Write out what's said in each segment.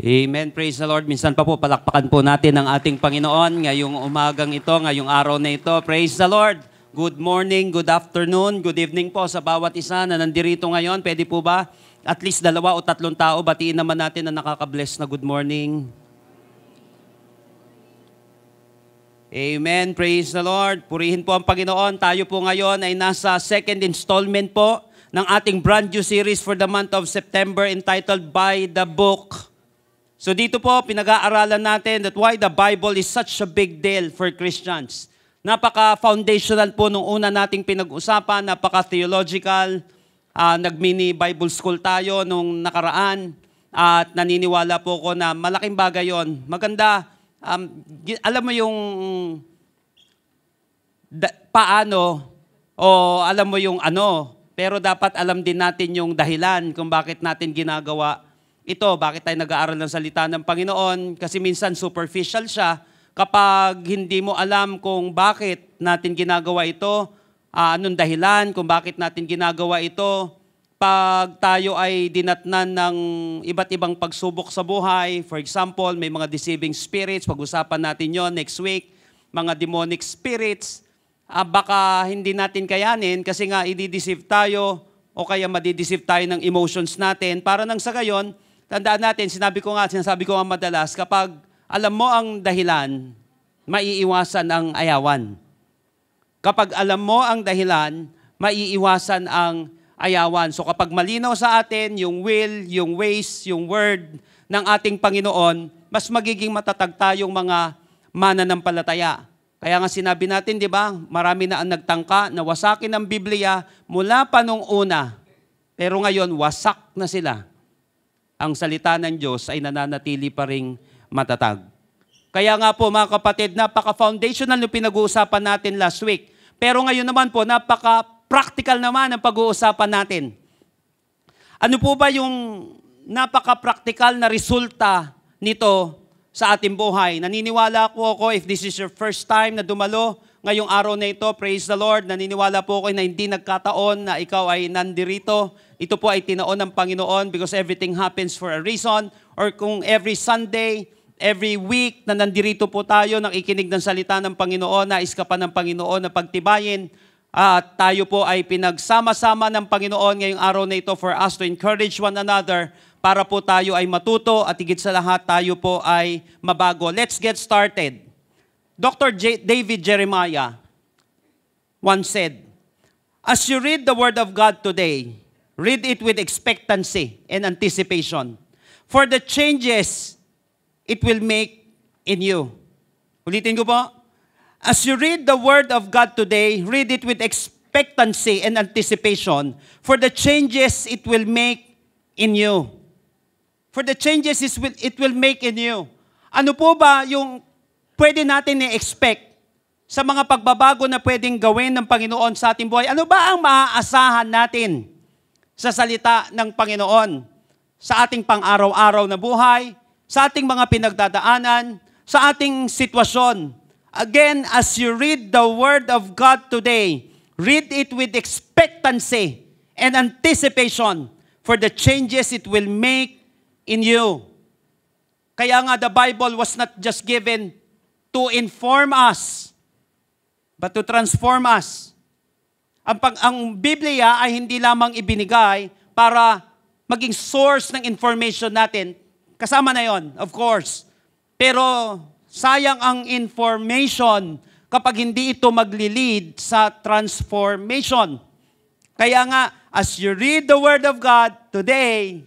Amen. Praise the Lord. Minsan pa po, palakpakan po natin ang ating Panginoon ngayong umagang ito, ngayong araw na ito. Praise the Lord. Good morning, good afternoon, good evening po sa bawat isa na nandirito ngayon. Pwede po ba? At least 2 o 3 tao, batiin naman natin na nakaka-bless na good morning. Amen. Praise the Lord. Purihin po ang Panginoon. Tayo po ngayon ay nasa second installment po ng ating brand new series for the month of September entitled By the Book. So dito po, pinag-aaralan natin that why the Bible is such a big deal for Christians. Napaka-foundational po nung una nating pinag-usapan, napaka-theological. Nag-mini Bible school tayo nung nakaraan at naniniwala po ko na malaking bagay yon. Maganda, alam mo yung paano o alam mo yung ano, pero dapat alam din natin yung dahilan kung bakit natin ginagawa ito, bakit tayo nag-aaral ng salita ng Panginoon? Kasi minsan superficial siya kapag hindi mo alam kung bakit natin ginagawa ito, anong dahilan kung bakit natin ginagawa ito. Pag tayo ay dinatnan ng iba't ibang pagsubok sa buhay, for example, may mga deceiving spirits, pag-usapan natin yon next week, mga demonic spirits, baka hindi natin kayanin kasi nga i-deceive tayo o kaya madi-deceive tayo ng emotions natin para nang sa gayon, tandaan natin, sinasabi ko nga madalas, kapag alam mo ang dahilan, maiiwasan ang ayawan. Kapag alam mo ang dahilan, maiiwasan ang ayawan. So kapag malinaw sa atin yung will, yung ways, yung word ng ating Panginoon, mas magiging matatag tayong mga mananampalataya. Kaya nga sinabi natin, di ba, marami na ang nagtangka na wasakin ang Biblia mula pa nung una. Pero ngayon, wasak na sila. Ang salita ng Diyos ay nananatili pa ring matatag. Kaya nga po mga kapatid, napaka-foundational yung pinag-uusapan natin last week. Pero ngayon naman po, napaka-practical naman ang pag-uusapan natin. Ano po ba yung napaka-practical na resulta nito sa ating buhay? Naniniwala po ako, if this is your first time na dumalo ngayong araw na ito, praise the Lord, naniniwala po ako na hindi nagkataon na ikaw ay nandirito. Ito po ay tinaon ng Panginoon because everything happens for a reason. Or kung every Sunday, every week na nandirito po tayo, nakikinig ng salita ng Panginoon, nais ka pa ng Panginoon na pagtibayin, at tayo po ay pinagsama-sama ng Panginoon ngayong araw na ito for us to encourage one another para po tayo ay matuto at higit sa lahat tayo po ay mabago. Let's get started. Dr. David Jeremiah once said, as you read the Word of God today, read it with expectancy and anticipation for the changes it will make in you. Ulitin ko po. As you read the Word of God today, read it with expectancy and anticipation for the changes it will make in you. For the changes it will make in you. Ano po ba yung pwede natin i-expect sa mga pagbabago na pwedeng gawin ng Panginoon sa ating buhay? Ano ba ang maaasahan natin sa salita ng Panginoon, sa ating pang-araw-araw na buhay, sa ating mga pinagdadaanan, sa ating sitwasyon? Again, as you read the Word of God today, read it with expectancy and anticipation for the changes it will make in you. Kaya nga the Bible was not just given to inform us, but to transform us. Ang Biblia ay hindi lamang ibinigay para maging source ng information natin. Kasama na yon, of course. Pero sayang ang information kapag hindi ito magli-lead sa transformation. Kaya nga, as you read the Word of God today,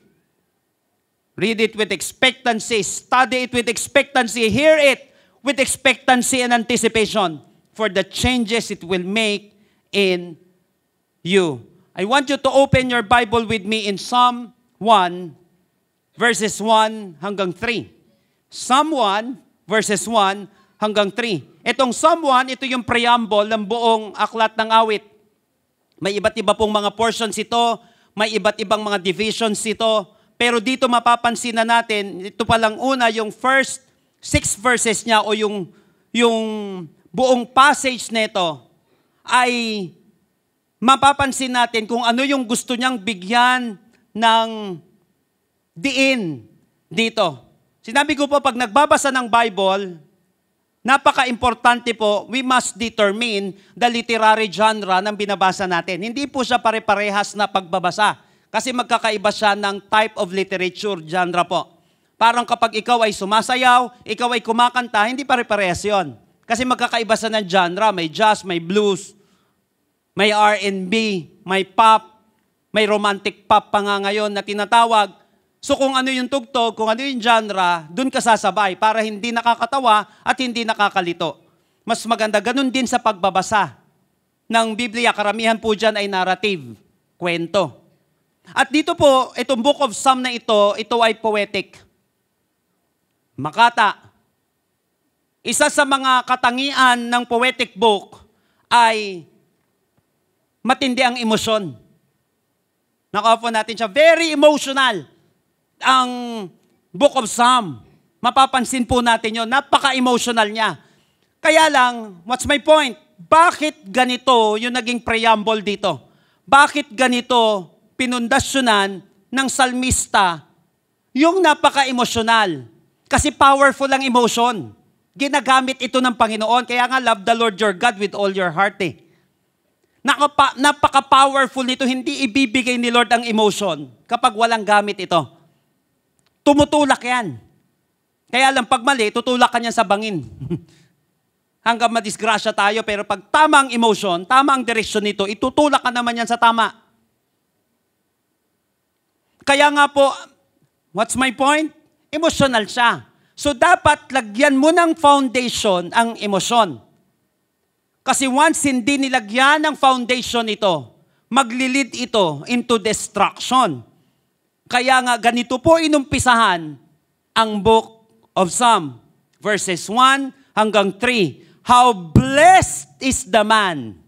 read it with expectancy, study it with expectancy, hear it with expectancy and anticipation for the changes it will make in you. I want you to open your Bible with me in Psalm 1, verses 1 hanggang 3. Psalm 1, verses 1 hanggang 3. Itong Psalm 1, ito yung preamble ng buong aklat ng awit. May iba't iba pong mga portions ito, may iba't ibang mga divisions ito, pero dito mapapansin na natin, ito palang una, yung first 6 verses niya o yung buong passage nito ay mapapansin natin kung ano yung gusto niyang bigyan ng diin dito. Sinabi ko po, pag nagbabasa ng Bible, napaka-importante po, we must determine the literary genre ng binabasa natin. Hindi po siya pare-parehas na pagbabasa. Kasi magkakaiba siya ng type of literature genre po. Parang kapag ikaw ay sumasayaw, ikaw ay kumakanta, hindi pare-parehas yun. Kasi magkakaiba siya ng genre. May jazz, may blues, may R&B, may pop, may romantic pop pa nga ngayon na tinatawag. So kung ano yung tugtog, kung ano yung genre, dun ka sasabay para hindi nakakatawa at hindi nakakalito. Mas maganda, ganun din sa pagbabasa ng Biblia. Karamihan po dyan ay narrative, kwento. At dito po, itong Book of Psalm na ito ay poetic. Makata. Isa sa mga katangian ng poetic book ay matindi ang emosyon. Nakaupo natin siya. Very emotional ang Book of Psalm. Mapapansin po natin yun. Napaka-emotional niya. Kaya lang, what's my point? Bakit ganito yung naging preamble dito? Bakit ganito pinundasyonan ng salmista yung napaka-emotional? Kasi powerful ang emotion. Ginagamit ito ng Panginoon. Kaya nga, love the Lord your God with all your heart eh. Napaka-powerful nito. Hindi ibibigay ni Lord ang emotion kapag walang gamit ito. Tumutulak yan. Kaya lang pag mali, tutulak ka niya sa bangin. Hanggang madisgrasya tayo, pero pag tama ang emotion, tama ang direksyon nito, itutulak ka naman yan sa tama. Kaya nga po, what's my point? Emotional siya. So dapat lagyan mo ng foundation ang emosyon. Kasi once hindi nilagyan ng foundation ito, maglilid ito into destruction. Kaya nga ganito po inumpisahan ang Book of Psalm. Verses 1 hanggang 3. How blessed is the man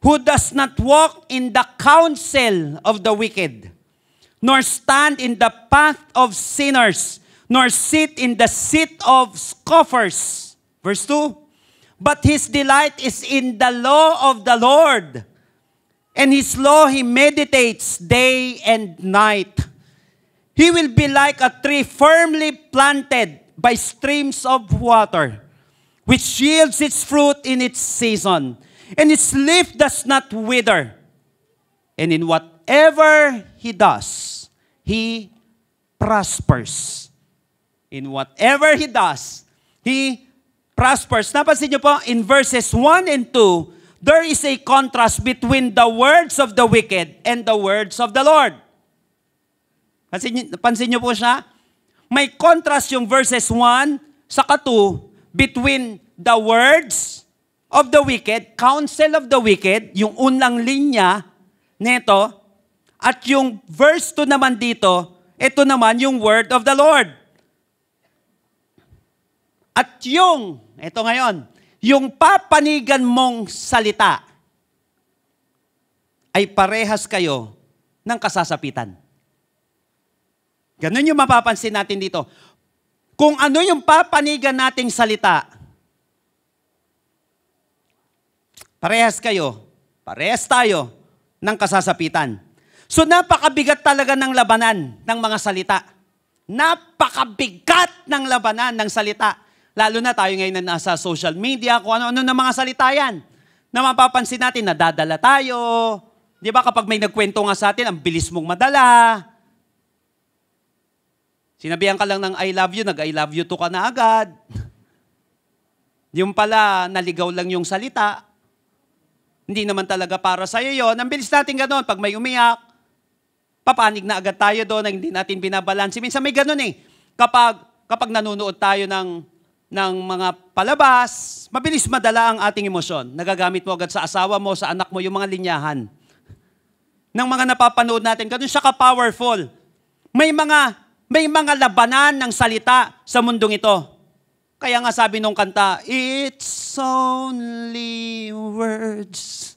who does not walk in the counsel of the wicked, nor stand in the path of sinners, nor sit in the seat of scoffers. Verse 2. But his delight is in the law of the Lord, and his law he meditates day and night. He will be like a tree firmly planted by streams of water, which yields its fruit in its season, and its leaf does not wither. And in whatever he does, he prospers. In whatever he does, he prospers. Napansin niyo po, in verses 1 and 2, there is a contrast between the words of the wicked and the words of the Lord. Pansin niyo po siya? May contrast yung verses 1 sa 2 between the words of the wicked, counsel of the wicked, yung unang linya neto, at yung verse 2 naman dito, ito naman yung word of the Lord. At ito ngayon, yung papanigan mong salita ay parehas kayo ng kasasapitan. Ganun yung mapapansin natin dito. Kung ano yung papanigan nating salita, parehas kayo, parehas tayo ng kasasapitan. So napakabigat talaga ng labanan ng mga salita. Napakabigat ng labanan ng salita. Lalo na tayo ngayon na nasa social media, kung ano-ano ng mga salita yan. Na mapapansin natin, nadadala tayo. Di ba kapag may nagkwento nga sa atin, ang bilis mong madala. Sinabihan ka lang ng I love you, nag-I love you to ka na agad. Yung pala, naligaw lang yung salita. Hindi naman talaga para sa'yo yun. Ang bilis natin gano'n. Pag may umiyak, papanig na agad tayo doon na hindi natin binabalansi. Minsan may gano'n eh. Kapag nanonood tayo ng mga palabas, mabilis madala ang ating emosyon. Nagagamit mo agad sa asawa mo, sa anak mo, yung mga linyahan. Ng mga napapanood natin, gano'n siya ka-powerful. May mga labanan ng salita sa mundong ito. Kaya nga sabi nung kanta, it's only words.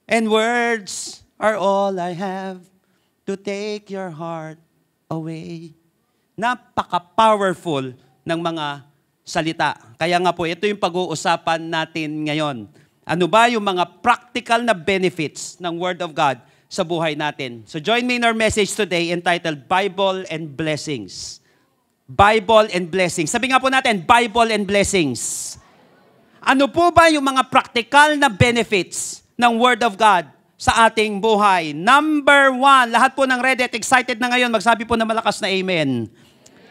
And words are all I have to take your heart away. Napaka-powerful ng mga salita. Kaya nga po, ito yung pag-uusapan natin ngayon. Ano ba yung mga practical na benefits ng Word of God sa buhay natin? So join me in our message today entitled Bible and Blessings. Bible and blessings. Sabi nga po natin, Bible and blessings. Ano po ba yung mga practical na benefits ng Word of God sa ating buhay? Number 1, lahat po ng ready at excited na ngayon, magsabi po na malakas na amen.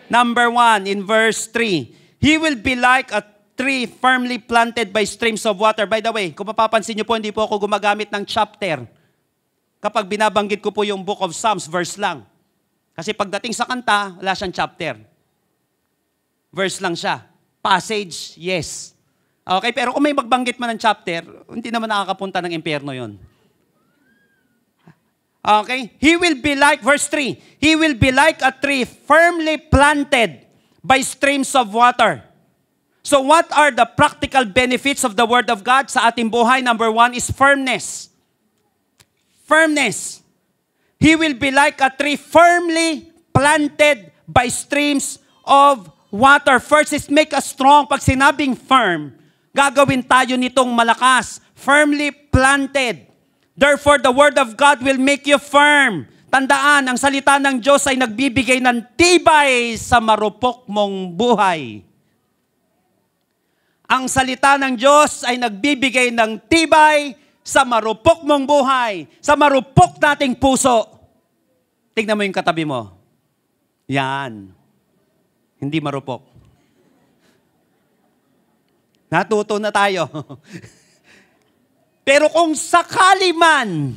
Number 1, in verse 3, He will be like a tree firmly planted by streams of water. By the way, kung mapapansin niyo po, hindi po ako gumagamit ng chapter. Kapag binabanggit ko po yung Book of Psalms, verse lang. Kasi pagdating sa kanta, wala siyang chapter. Verse lang siya. Passage, yes. Okay, pero kung may magbanggit man ng chapter, hindi naman nakakapunta ng impyerno yon. Okay? He will be like, verse 3, He will be like a tree firmly planted by streams of water. So what are the practical benefits of the Word of God sa ating buhay? Number 1 is firmness. Firmness. He will be like a tree firmly planted by streams of water. First is make us strong. Pag sinabing firm, gagawin tayo nitong malakas. Firmly planted. Therefore, the Word of God will make you firm. Tandaan, ang salita ng Diyos ay nagbibigay ng tibay sa marupok mong buhay. Ang salita ng Diyos ay nagbibigay ng tibay sa marupok mong buhay, sa marupok nating puso. Tignan mo yung katabi mo. Yan. Hindi marupok. Natuto na tayo. Pero kung sakali man,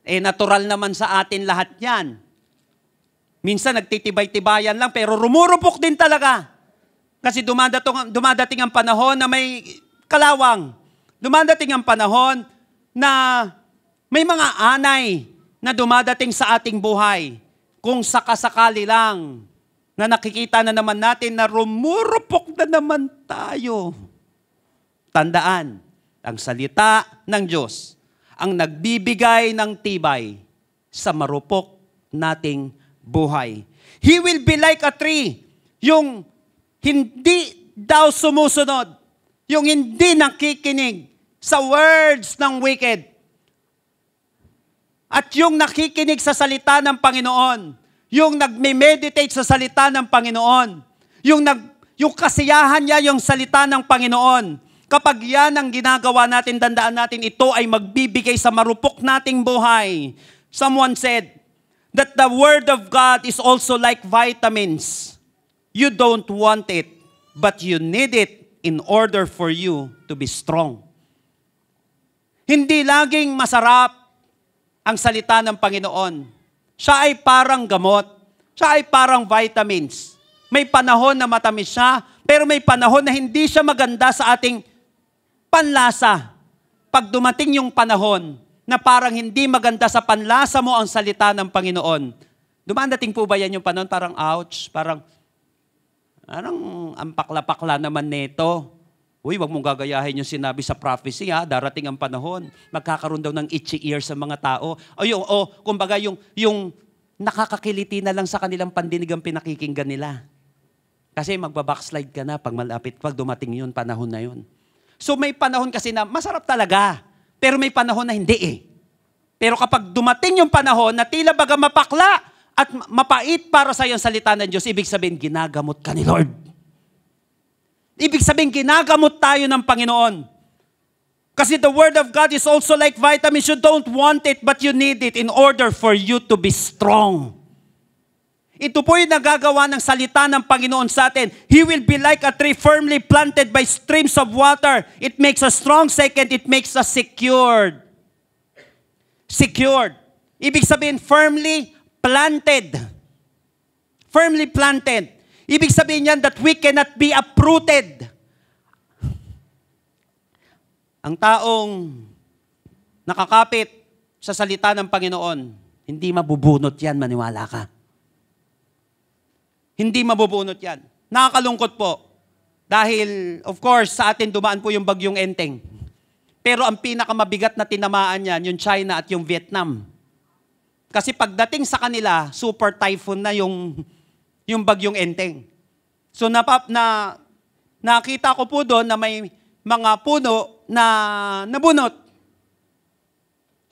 natural naman sa atin lahat yan. Minsan nagtitibay-tibayan lang, pero rumurupok din talaga. Kasi dumadating ang panahon na may kalawang. Dumadating ang panahon na may mga anay na dumadating sa ating buhay. Kung sakasakali lang na nakikita na naman natin na rumurupok na naman tayo. Tandaan, ang salita ng Diyos ang nagbibigay ng tibay sa marupok nating buhay. He will be like a tree, yung hindi daw sumusunod, yung hindi nakikinig sa words ng wicked, at yung nakikinig sa salita ng Panginoon, yung nagme-meditate sa salita ng Panginoon, yung kasiyahan niya yung salita ng Panginoon. Kapag yan ang ginagawa natin, tandaan natin, ito ay magbibigay sa marupok nating buhay. Someone said that the Word of God is also like vitamins. You don't want it, but you need it in order for you to be strong. Hindi laging masarap ang salita ng Panginoon. Siya ay parang gamot. Siya ay parang vitamins. May panahon na matamis siya, pero may panahon na hindi siya maganda sa ating panlasa. Pag dumating yung panahon na parang hindi maganda sa panlasa mo ang salita ng Panginoon, dumadating po ba yan yung panahon? Parang ouch, parang ang pakla-pakla naman nito. Uy, wag mong gagayahin yung sinabi sa prophecy, ha? Darating ang panahon, magkakaroon daw ng itchy ear sa mga tao. Kumbaga yung nakakakiliti na lang sa kanilang pandinig ang pinakikinggan nila. Kasi magbabackslide ka na pag malapit, pag dumating yun, panahon na yun. So may panahon kasi na masarap talaga, pero may panahon na hindi eh. Pero kapag dumating yung panahon na tila baga mapakla at mapait para sa iyong salita ng Diyos, ibig sabihin, ginagamot ka ni Lord. Ibig sabihin, ginagamot tayo ng Panginoon. Kasi the Word of God is also like vitamins. You don't want it, but you need it in order for you to be strong. Ito po yung nagagawa ng salita ng Panginoon sa atin. He will be like a tree firmly planted by streams of water. It makes us strong. Second, it makes us secured. Secured. Ibig sabihin, firmly planted. Firmly planted. Ibig sabihin yan that we cannot be uprooted. Ang taong nakakapit sa salita ng Panginoon, hindi mabubunot yan, maniwala ka. Hindi mabubunot yan. Nakakalungkot po. Dahil, of course, sa atin dumaan po yung bagyong Enteng. Pero ang pinakamabigat na tinamaan yan, yung China at yung Vietnam. Kasi pagdating sa kanila, super typhoon na yung bagyong Enteng. So nakita ko po doon na may mga puno na nabunot.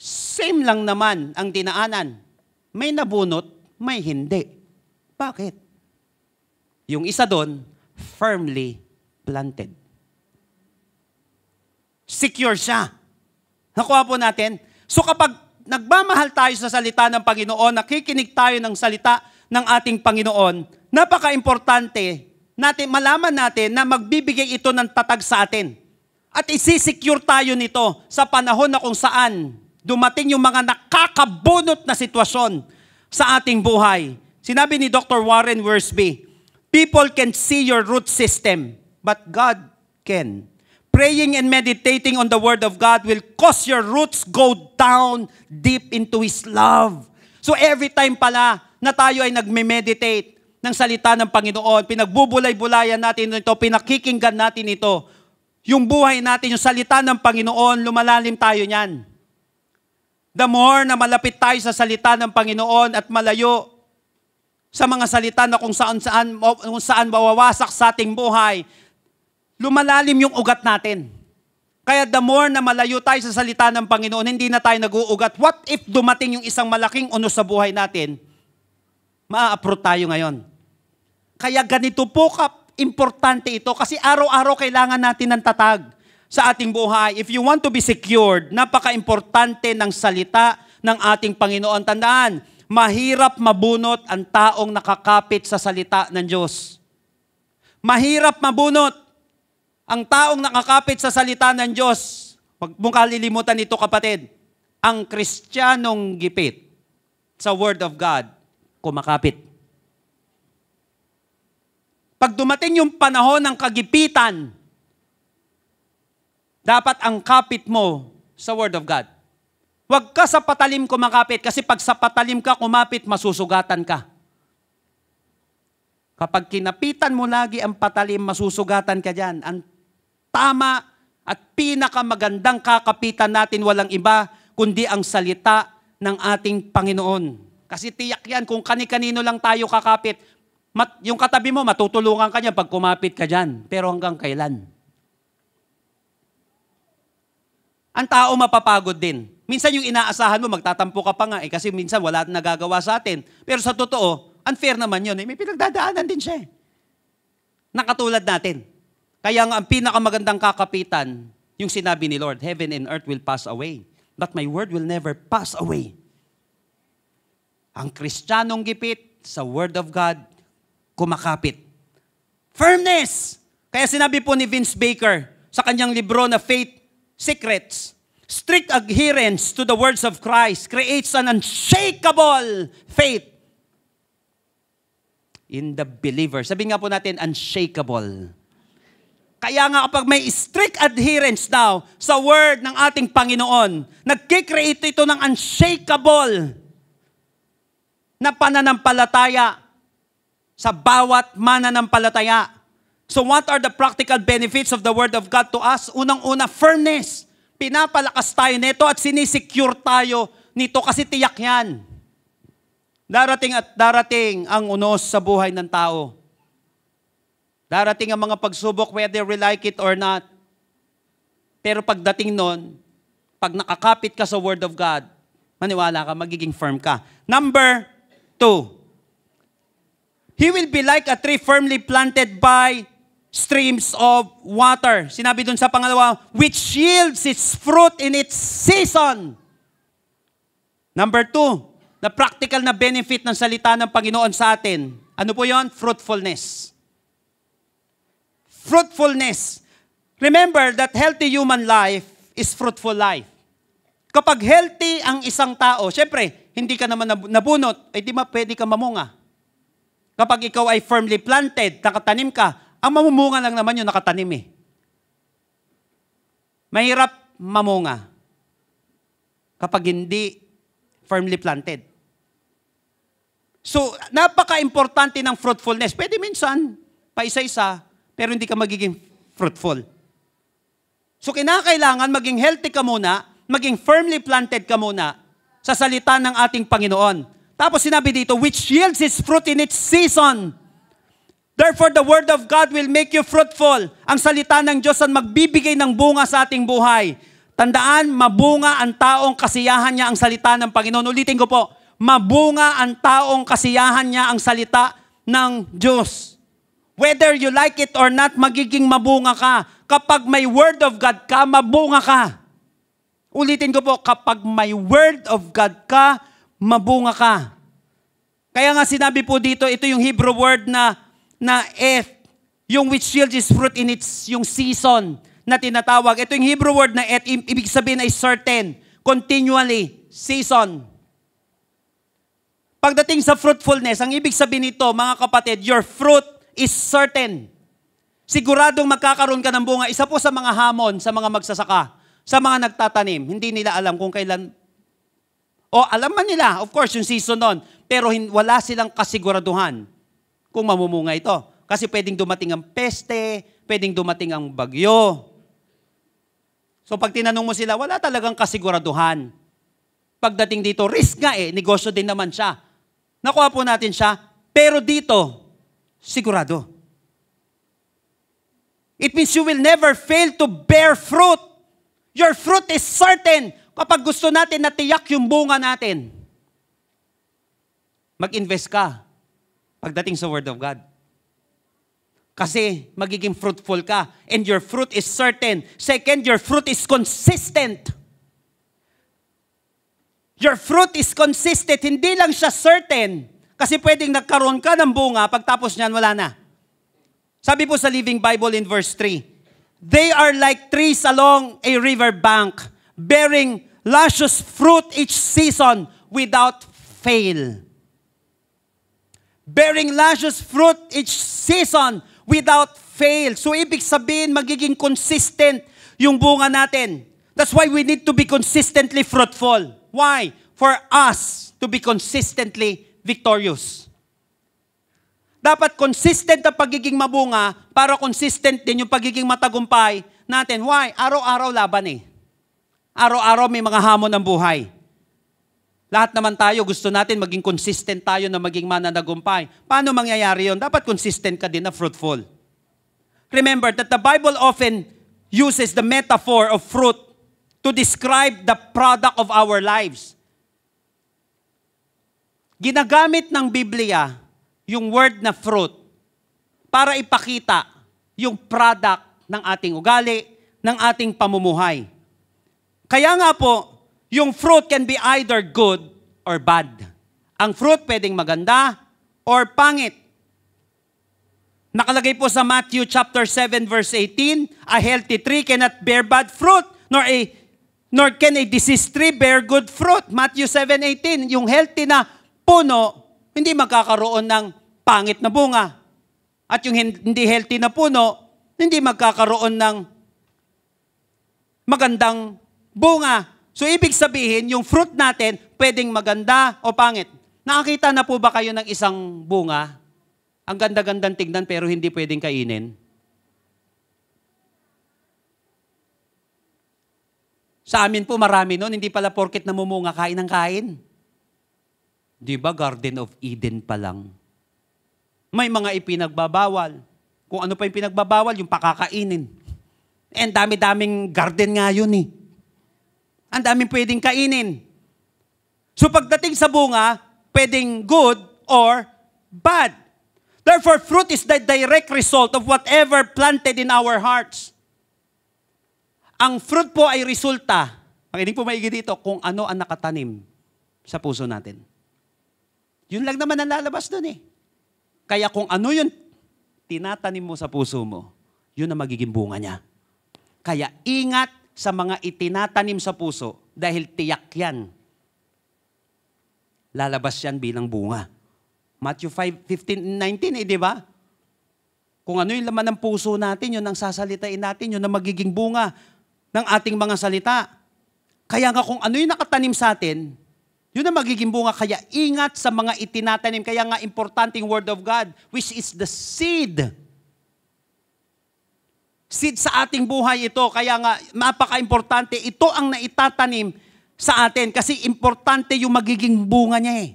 Same lang naman ang dinaanan. May nabunot, may hindi. Bakit? Yung isa doon, firmly planted. Secure siya. Nakuha po natin? So kapag nagmamahal tayo sa salita ng Panginoon, nakikinig tayo ng salita ng ating Panginoon, napaka-importante natin, malaman natin na magbibigay ito ng tatag sa atin. At isisecure tayo nito sa panahon na kung saan dumating yung mga nakakabunot na sitwasyon sa ating buhay. Sinabi ni Dr. Warren Wiersbe, people can see your root system, but God can. Praying and meditating on the Word of God will cause your roots go down deep into His love. So every time pala na tayo ay nagme-meditate ng salita ng Panginoon, pinagbubulay-bulayan natin ito, pinakikinggan natin ito, yung buhay natin, yung salita ng Panginoon, lumalalim tayo niyan. The more na malapit tayo sa salita ng Panginoon at malayo sa mga salita na kung saan mawawasak sa ating buhay, lumalalim yung ugat natin. Kaya the more na malayo tayo sa salita ng Panginoon, hindi na tayo nag-uugat. What if dumating yung isang malaking unos sa buhay natin? Maa-uproot tayo ngayon. Kaya ganito po importante ito kasi araw-araw kailangan natin ng tatag sa ating buhay. If you want to be secured, napaka-importante ng salita ng ating Panginoon. Tandaan, mahirap mabunot ang taong nakakapit sa salita ng Diyos. Mahirap mabunot ang taong nakakapit sa salita ng Diyos. Huwag mong kalilimutan ito, kapatid. Ang Kristiyanong gipit sa Word of God, kumakapit. Pag dumating yung panahon ng kagipitan, dapat ang kapit mo sa Word of God. Huwag ka sa patalim kumakapit kasi pag sa patalim ka kumapit, masusugatan ka. Kapag kinapitan mo lagi ang patalim, masusugatan ka dyan. Ang tama at pinakamagandang kakapitan natin walang iba kundi ang salita ng ating Panginoon. Kasi tiyak yan, kung kani-kanino lang tayo kakapit, yung katabi mo, matutulungan ka niya pag kumapit ka dyan. Pero hanggang kailan? Ang tao mapapagod din. Minsan yung inaasahan mo, magtatampo ka pa nga kasi minsan wala nagagawa sa atin. Pero sa totoo, unfair naman yun. May pinagdadaanan din siya. Nakatulad natin. Kaya nga ang pinakamagandang kakapitan, yung sinabi ni Lord, heaven and earth will pass away, but my word will never pass away. Ang Kristiyanong gipit sa Word of God, kumakapit. Firmness! Kaya sinabi po ni Vince Baker sa kanyang libro na Faith Secrets, strict adherence to the words of Christ creates an unshakable faith in the believer. Sabi nga po natin, unshakable. Kaya nga kapag may strict adherence daw sa word ng ating Panginoon, nagkikreate ito ng unshakable na pananampalataya sa bawat mananampalataya. So what are the practical benefits of the Word of God to us? Unang-una, firmness. Pinapalakas tayo nito at sinisecure tayo nito kasi tiyak yan. Darating at darating ang unos sa buhay ng tao. Darating ang mga pagsubok whether we like it or not. Pero pagdating nun, pag nakakapit ka sa Word of God, maniwala ka, magiging firm ka. Number 2, he will be like a tree firmly planted by streams of water. Sinabi dun sa pangalawa, which yields its fruit in its season. Number 2, na practical na benefit ng salita ng Panginoon sa atin. Ano po yon? Fruitfulness. Fruitfulness. Remember that healthy human life is fruitful life. Kapag healthy ang isang tao, syempre, hindi ka naman nabunot, di pwede ka mamunga. Kapag ikaw ay firmly planted, nakatanim ka, ang mamumunga lang naman yung nakatanim eh. Mahirap mamunga kapag hindi firmly planted. So, napaka-importante ng fruitfulness. Pwede minsan, pa isa-isa, pero hindi ka magiging fruitful. So, kinakailangan maging healthy ka muna, maging firmly planted ka muna sa salita ng ating Panginoon. Tapos sinabi dito, which yields its fruit in its season. Therefore, the Word of God will make you fruitful. Ang salita ng Diyos ang magbibigay ng bunga sa ating buhay. Tandaan, mabunga ang taong kasiyahan niya ang salita ng Panginoon. Ulitin ko po, mabunga ang taong kasiyahan niya ang salita ng Diyos. Whether you like it or not, magiging mabunga ka. Kapag may Word of God ka, mabunga ka. Ulitin ko po, kapag may Word of God ka, mabunga ka. Kaya nga sinabi po dito, ito yung Hebrew word na eth, yung which yields its fruit in its yung season na tinatawag. Ito yung Hebrew word na eth, ibig sabihin ay certain, continually, season. Pagdating sa fruitfulness, ang ibig sabihin nito, mga kapatid, your fruit is certain. Siguradong magkakaroon ka ng bunga. Isa po sa mga hamon sa mga magsasaka, sa mga nagtatanim, hindi nila alam kung kailan, o alam man nila, of course, yung season nun, pero wala silang kasiguraduhan kung mamumunga ito. Kasi pwedeng dumating ang peste, pwedeng dumating ang bagyo. So pag tinanong mo sila, wala talagang kasiguraduhan. Pagdating dito, risk nga negosyo din naman siya. Nakuha po natin siya, pero dito, sigurado. It means you will never fail to bear fruit. Your fruit is certain. Kapag gusto natin na tiyak yung bunga natin, mag-invest ka pagdating sa Word of God. Kasi magiging fruitful ka. And your fruit is certain. Second, your fruit is consistent. Your fruit is consistent. Hindi lang siya certain. Kasi pwedeng nagkaroon ka ng bunga, pagtapos niyan, wala na. Sabi po sa Living Bible in verse 3, they are like trees along a river bank, bearing luscious fruit each season without fail. Bearing luscious fruit each season without fail. So ibig sabihin, magiging consistent yung bunga natin. That's why we need to be consistently fruitful. Why? For us to be consistently victorious. Dapat consistent ang pagiging mabunga para consistent din yung pagiging matagumpay natin. Why? Araw-araw laban Araw-araw may mga hamon ng buhay. Lahat naman tayo, gusto natin maging consistent tayo na maging mananagumpay. Paano mangyayari yun? Dapat consistent ka din na fruitful. Remember that the Bible often uses the metaphor of fruit to describe the product of our lives. Ginagamit ng Biblia yung word na fruit para ipakita yung product ng ating ugali, ng ating pamumuhay. Kaya nga po, yung fruit can be either good or bad. Ang fruit pwedeng maganda or pangit. Nakalagay po sa Matthew chapter 7 verse 18, a healthy tree cannot bear bad fruit, nor can a diseased tree bear good fruit. Matthew 7:18, yung healthy na puno, hindi magkakaroon ng pangit na bunga. At yung hindi healthy na puno, hindi magkakaroon ng magandang bunga. So, ibig sabihin, yung fruit natin, pwedeng maganda o pangit. Nakakita na po ba kayo ng isang bunga? Ang ganda-gandang tignan pero hindi pwedeng kainin. Sa amin po, marami nun. Hindi pala porket namumunga, kain ng kain. Di ba, Garden of Eden pa lang? May mga ipinagbabawal. Kung ano pa yung pinagbabawal, yung pakakainin. And dami-daming garden nga yun Ang daming pwedeng kainin. So pagdating sa bunga, pwedeng good or bad. Therefore, fruit is the direct result of whatever planted in our hearts. Ang fruit po ay resulta, makinig po maigi dito, kung ano ang nakatanim sa puso natin. Yun lang naman ang lalabas dun Kaya kung ano yun tinatanim mo sa puso mo, yun ang magiging bunga niya. Kaya ingat sa mga itinatanim sa puso dahil tiyak yan. Lalabas yan bilang bunga. Matthew 5:15-19 di ba? Kung ano yung laman ng puso natin, yun ang sasalitain natin, yun ang magiging bunga ng ating mga salita. Kaya nga kung ano yung nakatanim sa atin, yun ang magiging bunga. Kaya ingat sa mga itinatanim. Kaya nga importante yung Word of God, which is the seed. Seed sa ating buhay ito. Kaya nga, napaka-importante. Ito ang naitatanim sa atin. Kasi importante yung magiging bunga niya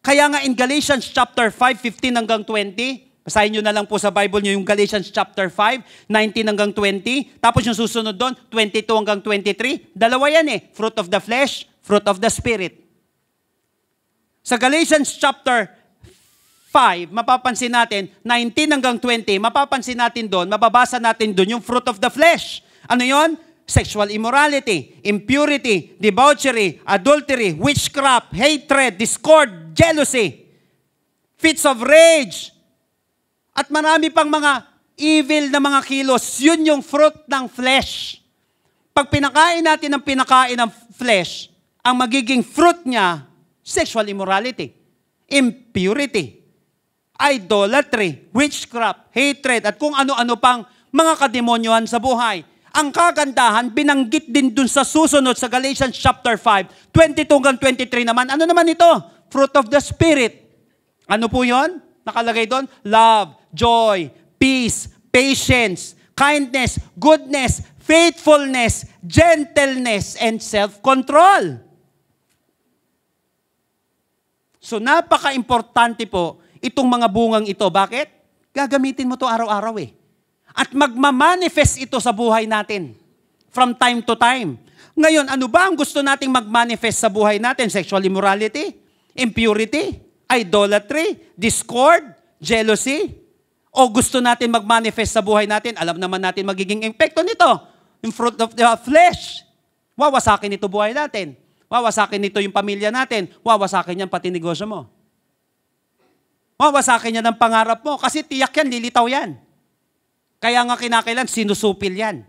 Kaya nga in Galatians chapter 5:15 hanggang 20, basahin nyo na lang po sa Bible nyo yung Galatians chapter 5, 19 hanggang 20. Tapos yung susunod doon, 22 hanggang 23. Dalawa yan Fruit of the flesh, fruit of the spirit. Sa Galatians chapter 5, mapapansin natin, 19 hanggang 20, mapapansin natin doon, mababasa natin doon yung fruit of the flesh. Ano yon? Sexual immorality, impurity, debauchery, adultery, witchcraft, hatred, discord, jealousy, fits of rage, at marami pang mga evil na mga kilos. Yun yung fruit ng flesh. Pag pinakain natin ng pinakain ng flesh, ang magiging fruit niya, sexual immorality, impurity, idolatry, witchcraft, hatred, at kung ano-ano pang mga kademonyohan sa buhay. Ang kagandahan, binanggit din dun sa susunod sa Galatians chapter 5, 22 hanggang 23 naman. Ano naman ito? Fruit of the Spirit. Ano po yon? Nakalagay doon? Love, joy, peace, patience, kindness, goodness, faithfulness, gentleness, and self-control. So napaka-importante po itong mga bungang ito. Bakit? Gagamitin mo to araw-araw eh. At magmamanifest ito sa buhay natin from time to time. Ngayon, ano ba ang gusto nating magmanifest sa buhay natin? Sexual immorality, impurity, idolatry, discord, jealousy? O gusto natin magmanifest sa buhay natin? Alam naman natin magiging epekto nito. Yung fruit of the flesh. Wawasakin ito buhay natin. Wawasakin nito yung pamilya natin. Wawasakin yan pati negosyo mo. Wawasakin yan ang pangarap mo. Kasi tiyak yan, lilitaw yan. Kaya nga kinakailan, sinusupil yan.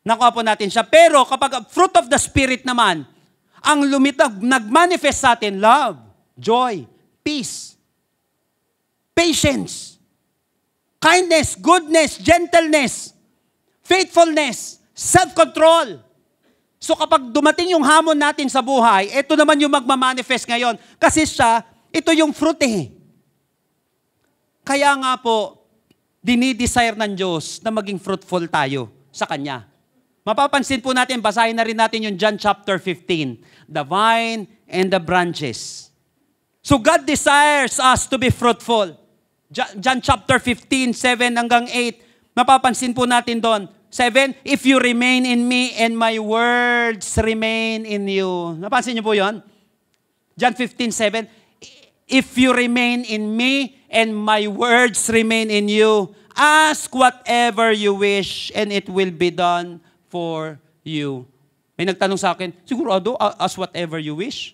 Nakuha po natin siya. Pero kapag fruit of the Spirit naman, ang lumitaw, nagmanifest sa atin, love, joy, peace, patience, kindness, goodness, gentleness, faithfulness, self-control. So kapag dumating yung hamon natin sa buhay, ito naman yung magmamanifest ngayon. Kasi siya, ito yung fruit eh. Kaya nga po, dinidesire ng Diyos na maging fruitful tayo sa Kanya. Mapapansin po natin, basahin na rin natin yung John chapter 15, the vine and the branches. So God desires us to be fruitful. John chapter 15, 7 hanggang 8, mapapansin po natin doon, 7, if you remain in me and my words remain in you. Napansin niyo po yun? John 15:7, if you remain in me and my words remain in you, ask whatever you wish and it will be done for you. May nagtanong sa akin, sigurado, ask whatever you wish?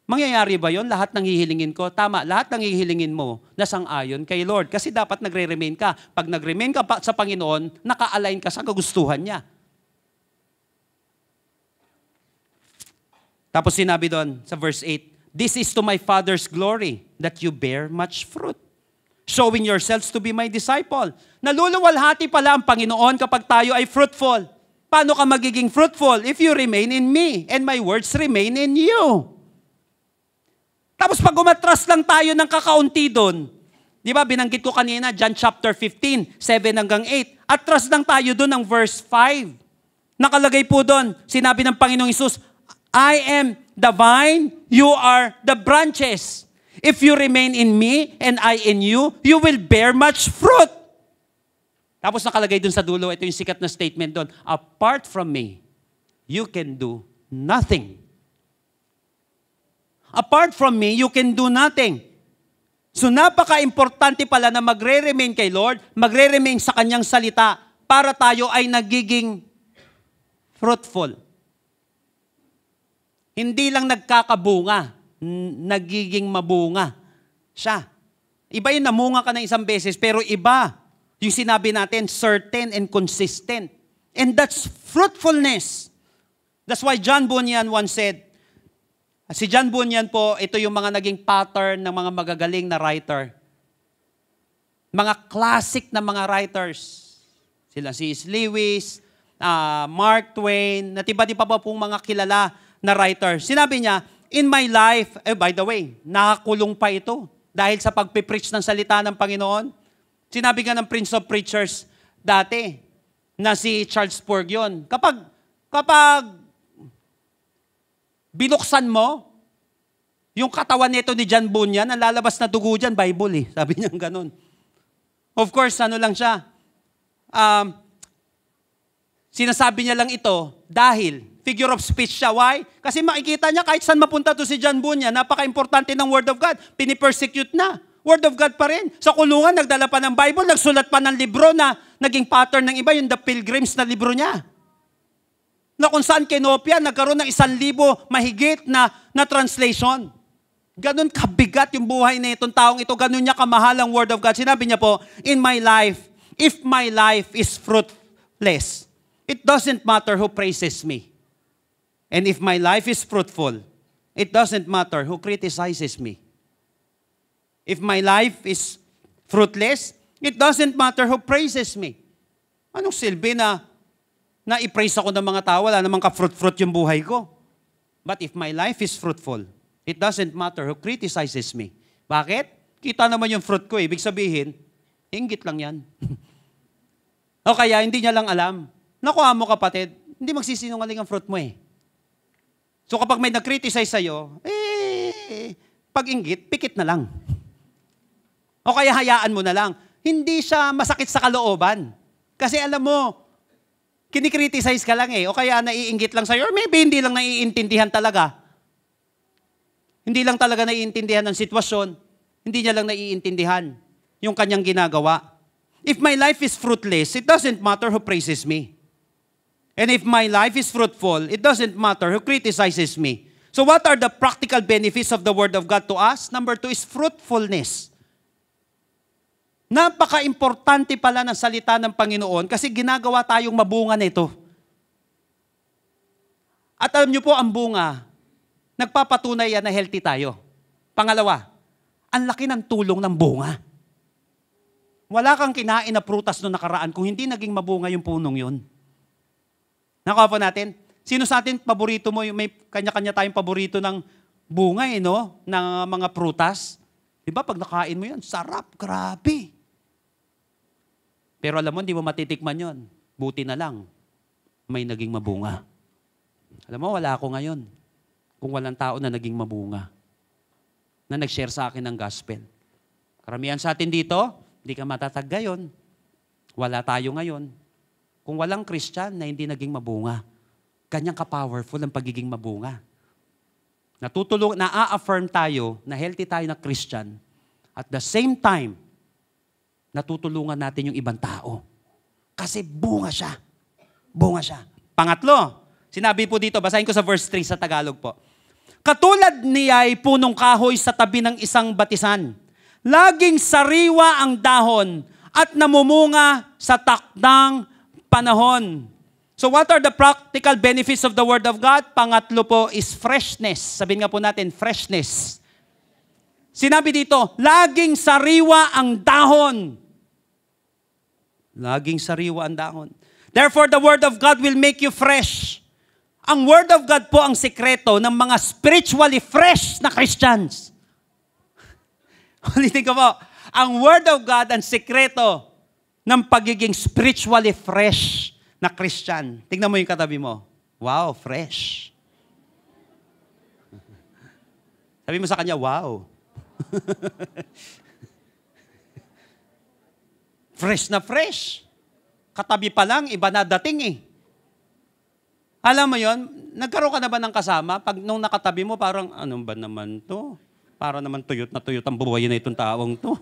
Mangyayari ba yon? Lahat ng hihilingin ko? Tama, lahat ng hihilingin mo nasang-ayon kay Lord. Kasi dapat nagre-remain ka. Pag nag-remain ka sa Panginoon, naka-align ka sa kagustuhan niya. Tapos sinabi doon sa verse 8, this is to my Father's glory, that you bear much fruit, showing yourselves to be my disciple. Naluluwalhati pala ang Panginoon kapag tayo ay fruitful. Paano ka magiging fruitful? If you remain in me and my words remain in you. Tapos pag umatras lang tayo ng kakaunti doon, di ba, binanggit ko kanina, John chapter 15, 7 hanggang 8. Atras lang tayo doon ng verse 5. Nakalagay po doon, sinabi ng Panginoong Hesus, I am the vine, you are the branches. If you remain in me and I in you, you will bear much fruit. Tapos nakalagay doon sa dulo, ito yung sikat na statement doon, apart from me, you can do nothing. Apart from me, you can do nothing. So napaka-importante pala na magre-remain kay Lord, magre-remain sa Kanyang salita para tayo ay nagiging fruitful. Hindi lang nagkakabunga, nagiging mabunga siya. Iba yung namunga ka ng isang beses, pero iba yung sinabi natin, certain and consistent. And that's fruitfulness. That's why John Bunyan once said, si John Bunyan po, ito yung mga naging pattern ng mga magagaling na writer. Mga classic na mga writers. Sila C.S. Lewis, Mark Twain, at iba-iba pa pong mga kilala na writer. Sinabi niya, in my life, by the way, nakakulong pa ito dahil sa pagpipreach ng salita ng Panginoon. Sinabi nga ng Prince of Preachers dati na si Charles Spurgeon, kapag binuksan mo, yung katawan nito ni John Bunyan, ang lalabas na dugo dyan, Bible eh. Sabi niya ganun. Of course, ano lang siya, sinasabi niya lang ito dahil Figure of speech siya. Why? Kasi makikita niya kahit saan mapunta to si John Bunyan, napaka-importante ng Word of God. Pinipersecute na. Word of God pa rin. Sa kulungan, nagdala pa ng Bible, nagsulat pa ng libro na naging pattern ng iba, yung The Pilgrims na libro niya. Na kung saan kinopya, nagkaroon ng 1,000 mahigit na translation. Ganon kabigat yung buhay na itong taong ito. Ganon niya kamahal ang Word of God. Sinabi niya po, in my life, if my life is fruitless, it doesn't matter who praises me. And if my life is fruitful, it doesn't matter who criticizes me. If my life is fruitless, it doesn't matter who praises me. Anong silbi na i-praise ako ng mga tao, wala namang ka-fruit-fruit yung buhay ko. But if my life is fruitful, it doesn't matter who criticizes me. Bakit? Kita naman yung fruit ko. Ibig sabihin, inggit lang yan. O kaya, hindi niya lang alam. Nakuha mo kapatid, hindi magsisinungaling ang fruit mo eh. So kapag may nag-criticize sa'yo, pag inggit, pikit na lang. O kaya hayaan mo na lang. Hindi siya masakit sa kalooban. Kasi alam mo, kinikriticize ka lang eh. O kaya naiinggit lang sa'yo. Or maybe hindi lang naiintindihan talaga. Hindi lang talaga naiintindihan ng sitwasyon. Hindi niya lang naiintindihan yung kanyang ginagawa. If my life is fruitless, it doesn't matter who praises me. And if my life is fruitful, it doesn't matter who criticizes me. So what are the practical benefits of the Word of God to us? Number 2 is fruitfulness. Napaka-importante pala ng salita ng Panginoon kasi ginagawa tayong mabunga nito. At alam niyo po, ang bunga, nagpapatunay yan na healthy tayo. Pangalawa, ang laki ng tulong ng bunga. Wala kang kinain na prutas noong nakaraan kung hindi naging mabunga yung punong yun. Nakuha po natin? Sino sa atin paborito mo? May kanya-kanya tayong paborito ng bunga no? Ng mga prutas. Diba pag nakain mo yan, sarap, grabe. Pero alam mo, hindi mo matitikman yon. Buti na lang, may naging mabunga. Alam mo, wala ako ngayon kung walang tao na naging mabunga. Na nag-share sa akin ng gospel. Karamihan sa atin dito, hindi ka matatag gayon. Wala tayo ngayon. Kung walang Christian na hindi naging mabunga, kanyang ka-powerful ang pagiging mabunga. Na-affirm tayo na healthy tayo na Christian. At the same time, natutulungan natin yung ibang tao. Kasi bunga siya. Bunga siya. Pangatlo, sinabi po dito, basahin ko sa verse 3 sa Tagalog po. Katulad niya ay punong kahoy sa tabi ng isang batisan. Laging sariwa ang dahon at namumunga sa takdang panahon. So what are the practical benefits of the Word of God? Pangatlo po is freshness. Sabihin nga po natin, freshness. Sinabi dito, laging sariwa ang dahon. Laging sariwa ang dahon. Therefore, the Word of God will make you fresh. Ang Word of God po ang sekreto ng mga spiritually fresh na Christians. Ulitin ko po, ang Word of God ang sekreto ng pagiging spiritually fresh na Christian. Tingnan mo yung katabi mo. Wow, fresh. Sabi mo sa kanya, wow. Fresh na fresh. Katabi pa lang, iba na dating eh. Alam mo yon, nagkaroon ka na ba ng kasama? Pag nung nakatabi mo, parang, ano ba naman to? Para naman tuyot na tuyot ang buhay na itong taong to.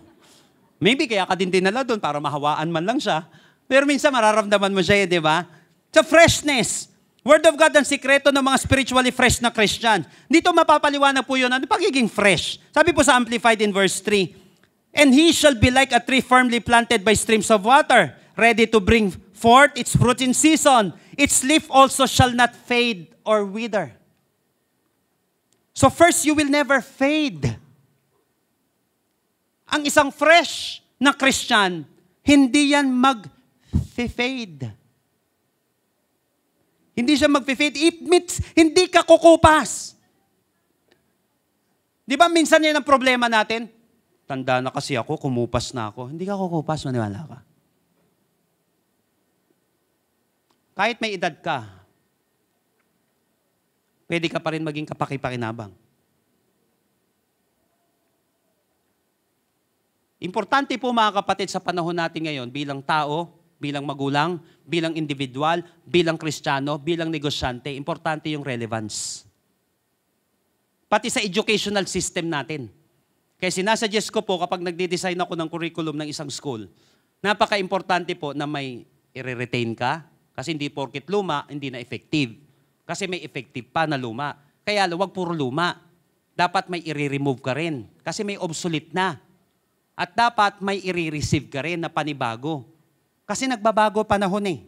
Maybe kaya ka din dinala doon para mahawaan man lang siya. Pero minsan mararamdaman mo siya, di ba? Sa freshness. Word of God ang sikreto ng mga spiritually fresh na Christian. Dito mapapaliwanag po yun. Ano pagiging fresh? Sabi po sa Amplified in verse 3, and he shall be like a tree firmly planted by streams of water, ready to bring forth its fruit in season. Its leaf also shall not fade or wither. So first, you will never fade. Ang isang fresh na Christian, hindi yan mag-fade. Hindi siya mag-fade. It means, hindi ka kukupas. Di ba minsan yan ang problema natin? Tanda na kasi ako, kumupas na ako. Hindi ka kukupas, maniwala ka. Kahit may edad ka, pwede ka pa rin maging kapaki-pakinabang. Importante po mga kapatid sa panahon natin ngayon bilang tao bilang magulang, bilang individual, bilang Kristiyano, bilang negosyante, importante yung relevance. Pati sa educational system natin. Kaya sinasuggest ko po kapag nagde-design ako ng curriculum ng isang school, napaka-importante po na may i-retain ka, kasi hindi porket luma, hindi na effective. Kasi may effective pa na luma. Kaya wag puro luma. Dapat may i-remove ka rin, kasi may obsolete na. At dapat may i-receive ka rin na panibago. Kasi nagbabago panahon eh.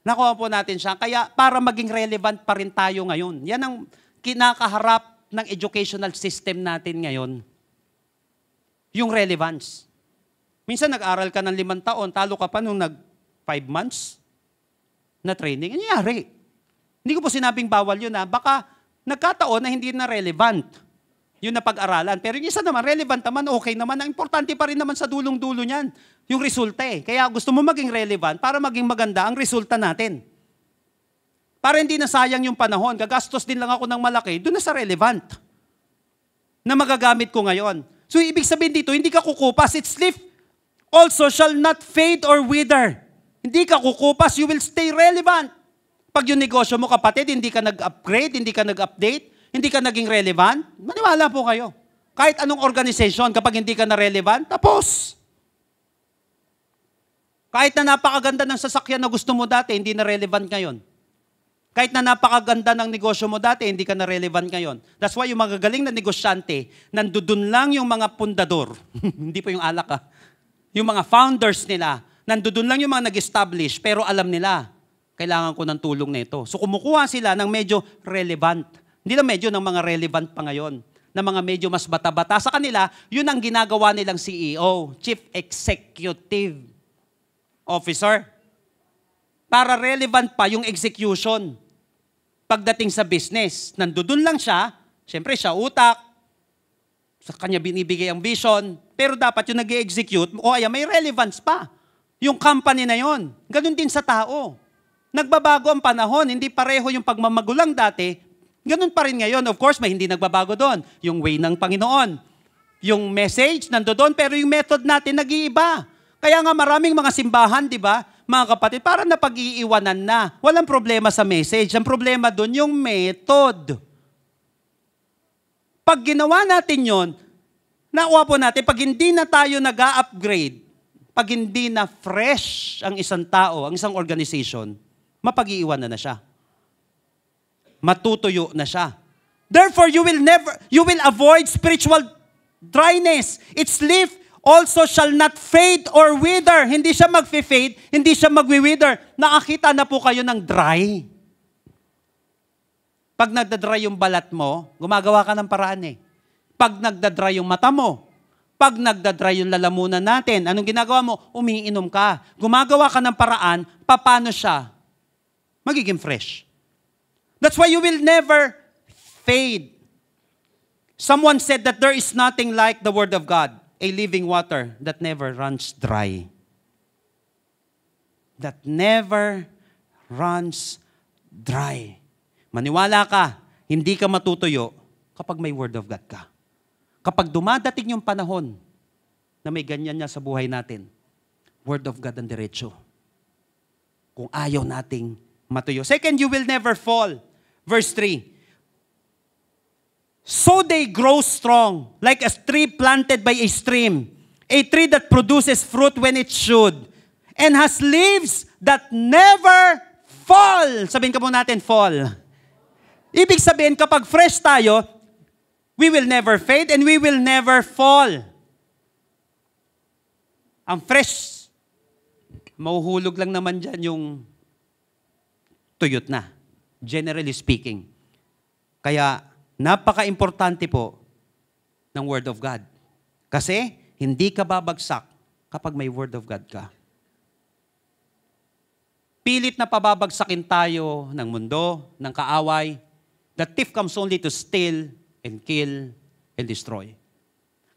Nakuha po natin siya. Kaya para maging relevant pa rin tayo ngayon. Yan ang kinakaharap ng educational system natin ngayon. Yung relevance. Minsan nag-aral ka ng 5 taon, talo ka pa nung 5 months na training. Ano nangyari? Hindi ko po sinabing bawal yun na baka nagkataon na hindi na relevant yun na pag-aralan. Pero yung isa naman, relevant naman, okay naman. Ang importante pa rin naman sa dulong-dulo niyan, yung resulta eh. Kaya gusto mo maging relevant para maging maganda ang resulta natin. Para hindi na sayang yung panahon, gagastos din lang ako ng malaki, doon na sa relevant na magagamit ko ngayon. So ibig sabihin dito, hindi ka kukupas, its leaf also shall not fade or wither. Hindi ka kukupas, you will stay relevant. Pag yung negosyo mo, kapatid, hindi ka nag-upgrade, hindi ka nag-update, hindi ka naging relevant, maniwala po kayo. Kahit anong organization, kapag hindi ka na relevant, tapos. Kahit na napakaganda ng sasakyan na gusto mo dati, hindi na relevant ngayon. Kahit na napakaganda ng negosyo mo dati, hindi ka na relevant ngayon. That's why yung magagaling na negosyante, nandudun lang yung mga pundador. Hindi po yung alak ah. Yung mga founders nila, nandudun lang yung mga nag-establish, pero alam nila, kailangan ko ng tulong nito. So kumukuha sila ng medyo relevant. Hindi na medyo ng mga relevant pa ngayon, na mga medyo mas bata-bata. Sa kanila, yun ang ginagawa nilang CEO, Chief Executive Officer. Para relevant pa yung execution. Pagdating sa business, nandudun lang siya, siyempre siya utak, sa kanya binibigay ang vision, pero dapat yung nag-execute, o ay may relevance pa. Yung company na yon. Ganun din sa tao. Nagbabago ang panahon, hindi pareho yung pagmamagulang dati, ganun pa rin ngayon. Of course, may hindi nagbabago doon. Yung way ng Panginoon. Yung message, nandoon, pero yung method natin nag-iiba. Kaya nga maraming mga simbahan, di ba, mga kapatid, parang napag-iiwanan na. Walang problema sa message. Ang problema doon, yung method. Pag ginawa natin yon, nakuha po natin, pag hindi na tayo nag-upgrade, pag hindi na fresh ang isang tao, ang isang organization, mapag-iiwanan na siya. Matutuyo na siya. Therefore, you will avoid spiritual dryness. Its leaf also shall not fade or wither. Hindi siya mag-fade, hindi siya mag-wither. Nakakita na po kayo ng dry. Pag nagda-dry yung balat mo, gumagawa ka ng paraan eh. Pag nagda-dry yung mata mo, pag nagda-dry yung lalamunan natin, anong ginagawa mo? Umiinom ka. Gumagawa ka ng paraan, paano siya magiging fresh. That's why you will never fade. Someone said that there is nothing like the Word of God, a living water that never runs dry. That never runs dry. Maniwala ka, hindi ka matutuyo kapag may Word of God ka. Kapag dumadating yung panahon na may ganyan niya sa buhay natin, Word of God ang diretso. Kung ayaw nating matuyo. Second, you will never fall. Verse 3. So they grow strong, like a tree planted by a stream, a tree that produces fruit when it should, and has leaves that never fall. Sabihin ka po natin, fall. Ibig sabihin, kapag fresh tayo, we will never fade and we will never fall. Ang fresh, mahuhulog lang naman dyan yung tuyot na, generally speaking. Kaya, napaka-importante po ng Word of God. Kasi, hindi ka babagsak kapag may Word of God ka. Pilit na pababagsakin tayo ng mundo, ng kaaway. The thief comes only to steal and kill and destroy.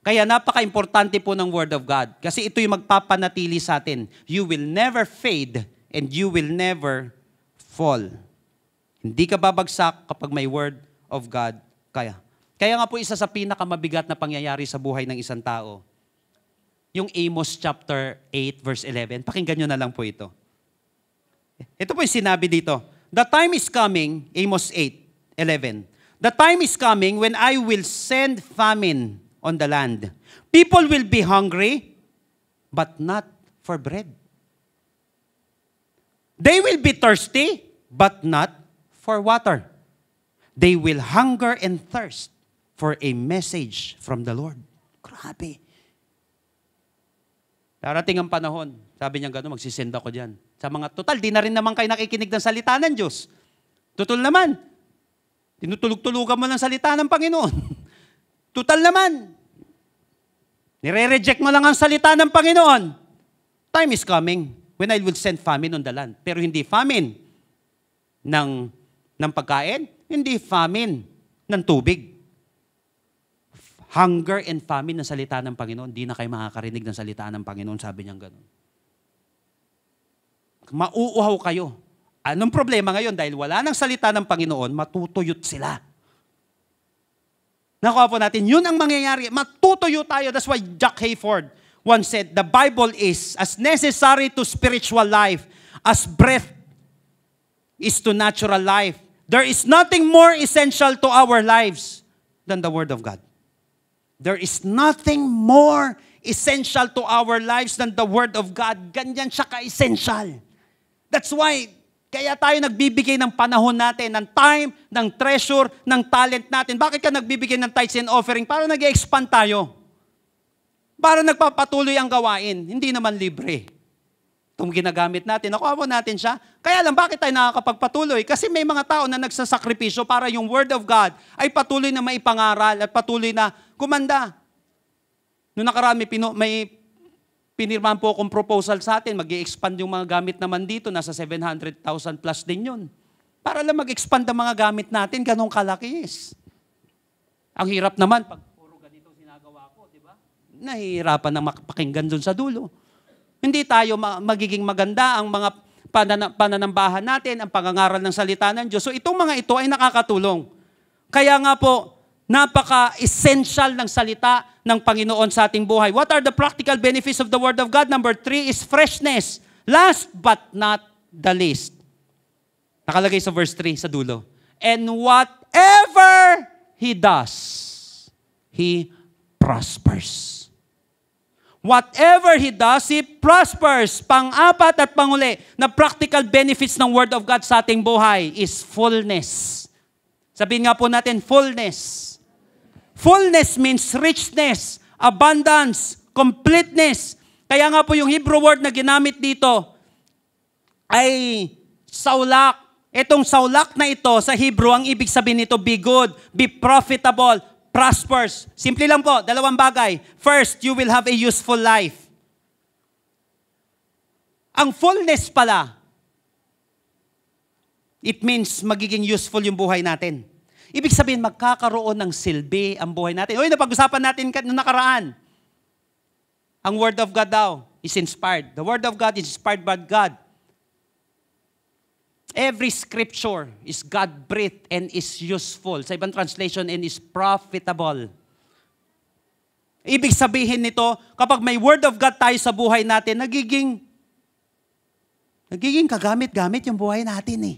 Kaya napaka-importante po ng Word of God. Kasi ito yung magpapanatili sa atin. You will never fade and you will never fall. Hindi ka babagsak kapag may Word of God kaya. Kaya nga po isa sa pinakamabigat na pangyayari sa buhay ng isang tao, yung Amos chapter 8 verse 11. Pakinggan nyo na lang po ito. Ito po yung sinabi dito. The time is coming, Amos 8:11. The time is coming when I will send famine on the land. People will be hungry, but not for bread. They will be thirsty, but not for water. They will hunger and thirst for a message from the Lord. Grabe. Darating ang panahon, sabi niya gano'n, magsisend ako dyan. Sa mga total, di na rin naman kayo nakikinig ng salita ng Diyos. Tutul naman, tinutulog-tulugan mo ng salita ng Panginoon. Tutal naman, nire-reject mo lang ang salita ng Panginoon. Time is coming when I will send famine on the land. Pero hindi famine ng pagkain, hindi famine ng tubig. Hunger and famine ng salita ng Panginoon. Di na kayo makakarinig ng salita ng Panginoon, sabi niya gano'n. Mauuhaw kayo. Anong problema ngayon? Dahil wala ng salita ng Panginoon, matutuyot sila. Nakuha po natin, yun ang mangyayari. Matutuyo tayo. That's why Jack Hayford once said, the Bible is as necessary to spiritual life as breath is to natural life. There is nothing more essential to our lives than the Word of God. There is nothing more essential to our lives than the Word of God. Ganyan siya ka-essential. That's why, kaya tayo nagbibigay ng panahon natin, ng time, ng treasure, ng talent natin. Bakit ka nagbibigay ng tithes and offering? Para nag-expand tayo. Para nagpapatuloy ang gawain. Hindi naman libre. Itong ginagamit natin, nakuha mo natin siya. Kaya lang, bakit tayo nakakapagpatuloy? Kasi may mga tao na nagsasakripisyo para yung Word of God ay patuloy na maipangaral at patuloy na kumanda. Noong nakarami, may pinirmahan po akong proposal sa atin, mag-i-expand yung mga gamit naman dito, nasa 700,000 plus din yun. Para lang mag-expand ang mga gamit natin, ganong kalaki is. Ang hirap naman, pag puro ganito sinagawa ko, di ba? Nahihirapan na makapakinggan dun sa dulo. Hindi tayo magiging maganda ang mga pananambahan natin, ang pangangaral ng salita ng Diyos. So itong mga ito ay nakakatulong. Kaya nga po, napaka-essential ng salita ng Panginoon sa ating buhay. What are the practical benefits of the Word of God? Number 3 is freshness. Last but not the least. Nakalagay sa verse 3 sa dulo. And whatever He does, He prospers. Whatever He does, He prospers. Pang-apat at panguli na practical benefits ng Word of God sa ating buhay is fullness. Sabihin nga po natin, fullness. Fullness means richness, abundance, completeness. Kaya nga po yung Hebrew word na ginamit dito ay saulak. Itong saulak na ito sa Hebrew, ang ibig sabihin nito, be good, be profitable, prospers. Simple lang po, dalawang bagay. First, you will have a useful life. Ang fullness pala, it means magiging useful yung buhay natin. Ibig sabihin, magkakaroon ng silbi ang buhay natin. Uy, napag-usapan natin noong nakaraan. Ang Word of God daw is inspired. The Word of God is inspired by God. Every scripture is God-breathed and is useful. Sa ibang translation, and is profitable. Ibig sabihin nito, kapag may Word of God tayo sa buhay natin, nagiging kagamit-gamit yung buhay natin eh.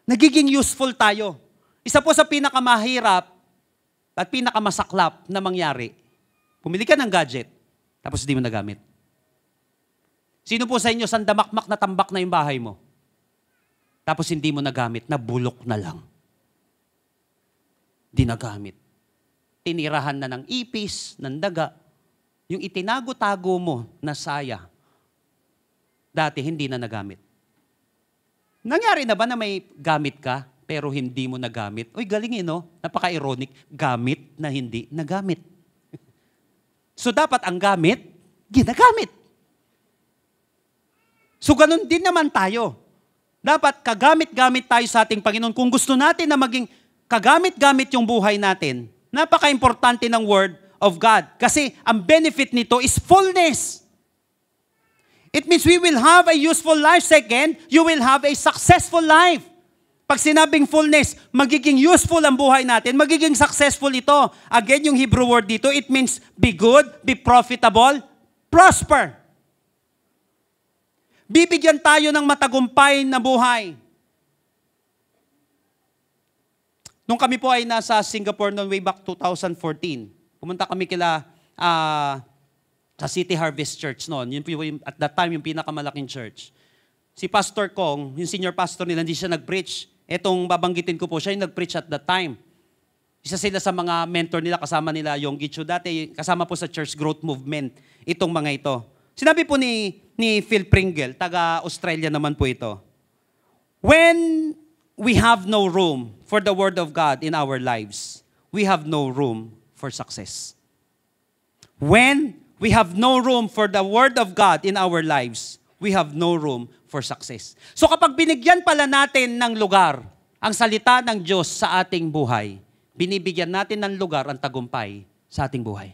Nagiging useful tayo. Isa po sa pinakamahirap at pinakamasaklap na mangyari, pumili ka ng gadget, tapos hindi mo nagamit. Sino po sa inyo, sandamakmak na tambak na yung bahay mo? Tapos hindi mo nagamit, nabulok na lang. Di nagamit. Tinirahan na ng ipis, ng daga. Yung itinago-tago mo na saya, dati hindi na nagamit. Nangyari na ba na may gamit ka, pero hindi mo nagamit? Uy, galing no? Napaka-ironic. Gamit na hindi nagamit. So dapat ang gamit, ginagamit. So ganun din naman tayo. Dapat kagamit-gamit tayo sa ating Panginoon. Kung gusto natin na maging kagamit-gamit yung buhay natin, napaka-importante ng Word of God. Kasi ang benefit nito is fullness. It means we will have a useful life. Second, you will have a successful life. Pag sinabing fullness, magiging useful ang buhay natin, magiging successful ito. Again, yung Hebrew word dito, it means be good, be profitable, prosper. Bibigyan tayo ng matagumpay na buhay. Nung kami po ay nasa Singapore noong way back 2014, pumunta kami sa City Harvest Church noon. Yun po at that time, yung pinakamalaking church. Si Pastor Kong, yung senior pastor nila, hindi siya nag-preach. Etong babanggitin ko po, siya yung nag-preach at that time. Isa sila sa mga mentor nila, kasama nila yung Gichu dati, kasama po sa Church Growth Movement, itong mga ito. Sinabi po ni Phil Pringle, taga-Australia naman po ito, when we have no room for the Word of God in our lives, we have no room for success. When we have no room for the Word of God in our lives, we have no room for success. So kapag binigyan pala natin ng lugar ang salita ng Diyos sa ating buhay, binibigyan natin ng lugar ang tagumpay sa ating buhay.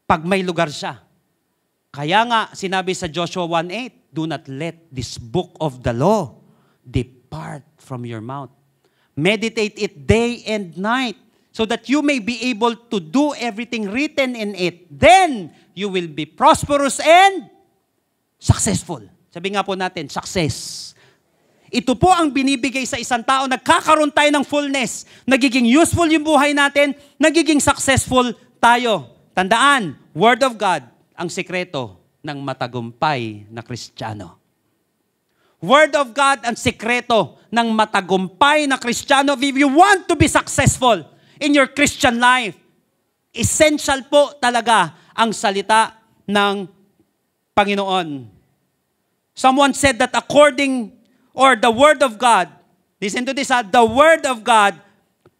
Pag may lugar siya. Kaya nga, sinabi sa Joshua 1:8, do not let this book of the law depart from your mouth. Meditate it day and night, so that you may be able to do everything written in it. Then, you will be prosperous and successful. Sabi nga po natin, success. Ito po ang binibigay sa isang tao, nagkakaroon tayo ng fullness, nagiging useful yung buhay natin, nagiging successful tayo. Tandaan, Word of God, ang sekreto ng matagumpay na Kristiyano. Word of God, ang sekreto ng matagumpay na Kristiyano. If you want to be successful in your Christian life, essential po talaga ang salita ng Panginoon. Someone said that the Word of God, listen to this, the Word of God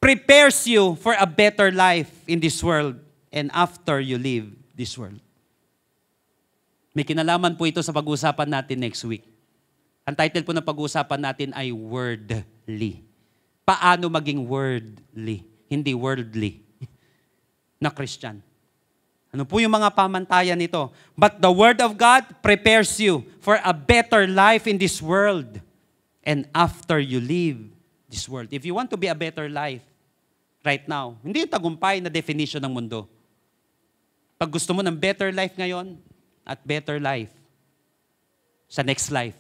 prepares you for a better life in this world and after you leave this world. May kinalaman po ito sa pag-uusapan natin next week. Ang title po ng pag-uusapan natin ay Wordly. Paano maging wordly, hindi worldly na Christian? Ano po yung mga pamantayan nito? But the Word of God prepares you for a better life in this world and after you leave this world. If you want to be a better life right now, hindi yung tagumpay na definition ng mundo. Pag gusto mo ng better life ngayon at better life sa next life,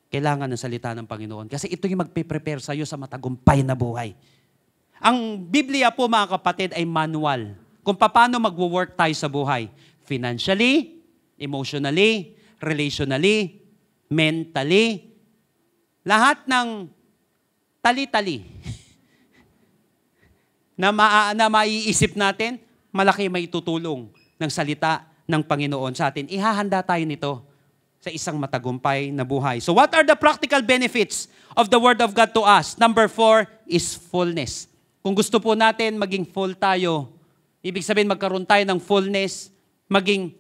kailangan ng salita ng Panginoon. Kasi ito yung magpe-prepare sa iyo sa matagumpay na buhay. Ang Biblia po mga kapatid ay manual kung paano magwo-work tayo sa buhay. Financially, emotionally, relationally, mentally, lahat ng tali-tali na maiisip natin, malaki may tutulong ng salita ng Panginoon sa atin. Ihahanda tayo nito sa isang matagumpay na buhay. So what are the practical benefits of the Word of God to us? Number 4 is fullness. Kung gusto po natin maging full tayo, ibig sabihin magkaroon tayo ng fullness, maging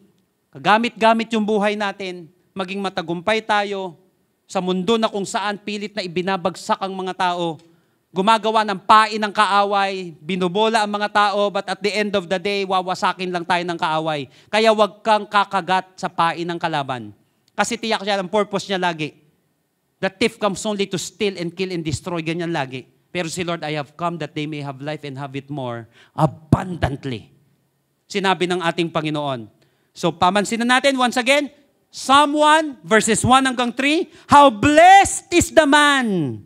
gamit-gamit yung buhay natin, maging matagumpay tayo sa mundo na kung saan pilit na ibinabagsak ang mga tao, gumagawa ng pain ng kaaway, binubola ang mga tao, but at the end of the day, wawasakin lang tayo ng kaaway. Kaya wag kang kakagat sa pain ng kalaban. Kasi tiyak siya, ang purpose niya lagi. The thief comes only to steal and kill and destroy, ganyan lagi. Pero si Lord, I have come that they may have life and have it more abundantly. Sinabi ng ating Panginoon. So, pamansinan natin once again, Psalm 1, verses 1 hanggang 3, how blessed is the man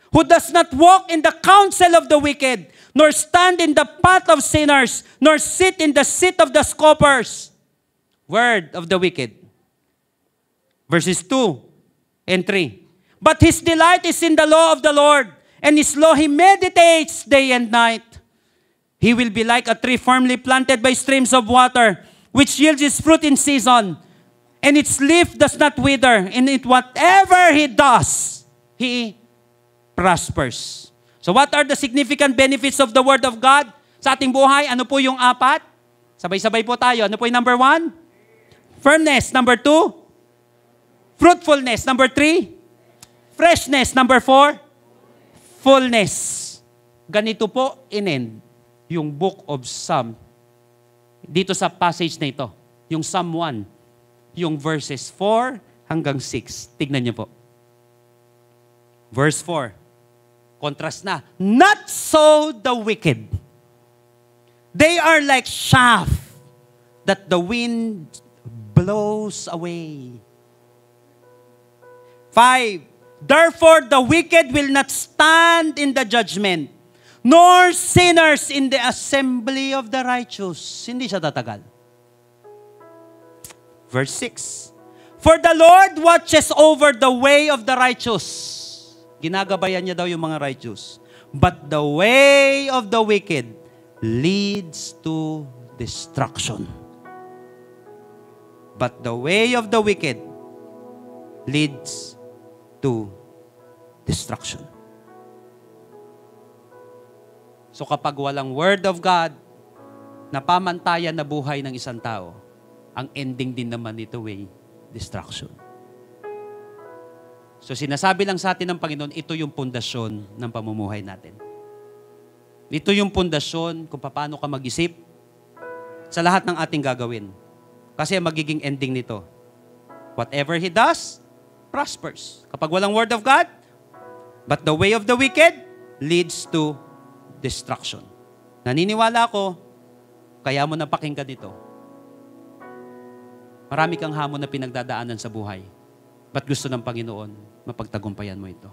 who does not walk in the counsel of the wicked, nor stand in the path of sinners, nor sit in the seat of the scoffers. Word of the wicked. Verses 2 and 3. But his delight is in the law of the Lord, and his law he meditates day and night. He will be like a tree firmly planted by streams of water, which yields its fruit in season, and its leaf does not wither, and in whatever he does, he prospers. So what are the significant benefits of the Word of God sa ating buhay? Ano po yung 4? Sabay-sabay po tayo. Ano po yung number 1? Firmness. Number 2? Fruitfulness. Number 3? Freshness. Number 4? Fullness. Ganito po in-end yung book of Psalm. Dito sa passage na ito. Yung Psalm 1. Yung verses 4 hanggang 6. Tignan niyo po. Verse 4. Contrast na. Not so the wicked. They are like chaff that the wind blows away. 5. Therefore, the wicked will not stand in the judgment, nor sinners in the assembly of the righteous. Hindi siya tatagal. Verse 6. For the Lord watches over the way of the righteous. Ginagabayan niya daw yung mga righteous. But the way of the wicked leads to destruction. But the way of the wicked leads to destruction. So kapag walang word of God na pamantayan na buhay ng isang tao, ang ending din naman nito ay destruction. So sinasabi lang sa atin ng Panginoon, ito yung pundasyon ng pamumuhay natin. Ito yung pundasyon kung paano ka mag-isip sa lahat ng ating gagawin. Kasi magiging ending nito. Whatever he does, prospers. Kapag walang word of God, but the way of the wicked leads to destruction. Naniniwala ako, kaya mo na pakinggan ito. Marami kang hamon na pinagdadaanan sa buhay. Ba't gusto ng Panginoon, mapagtagumpayan mo ito?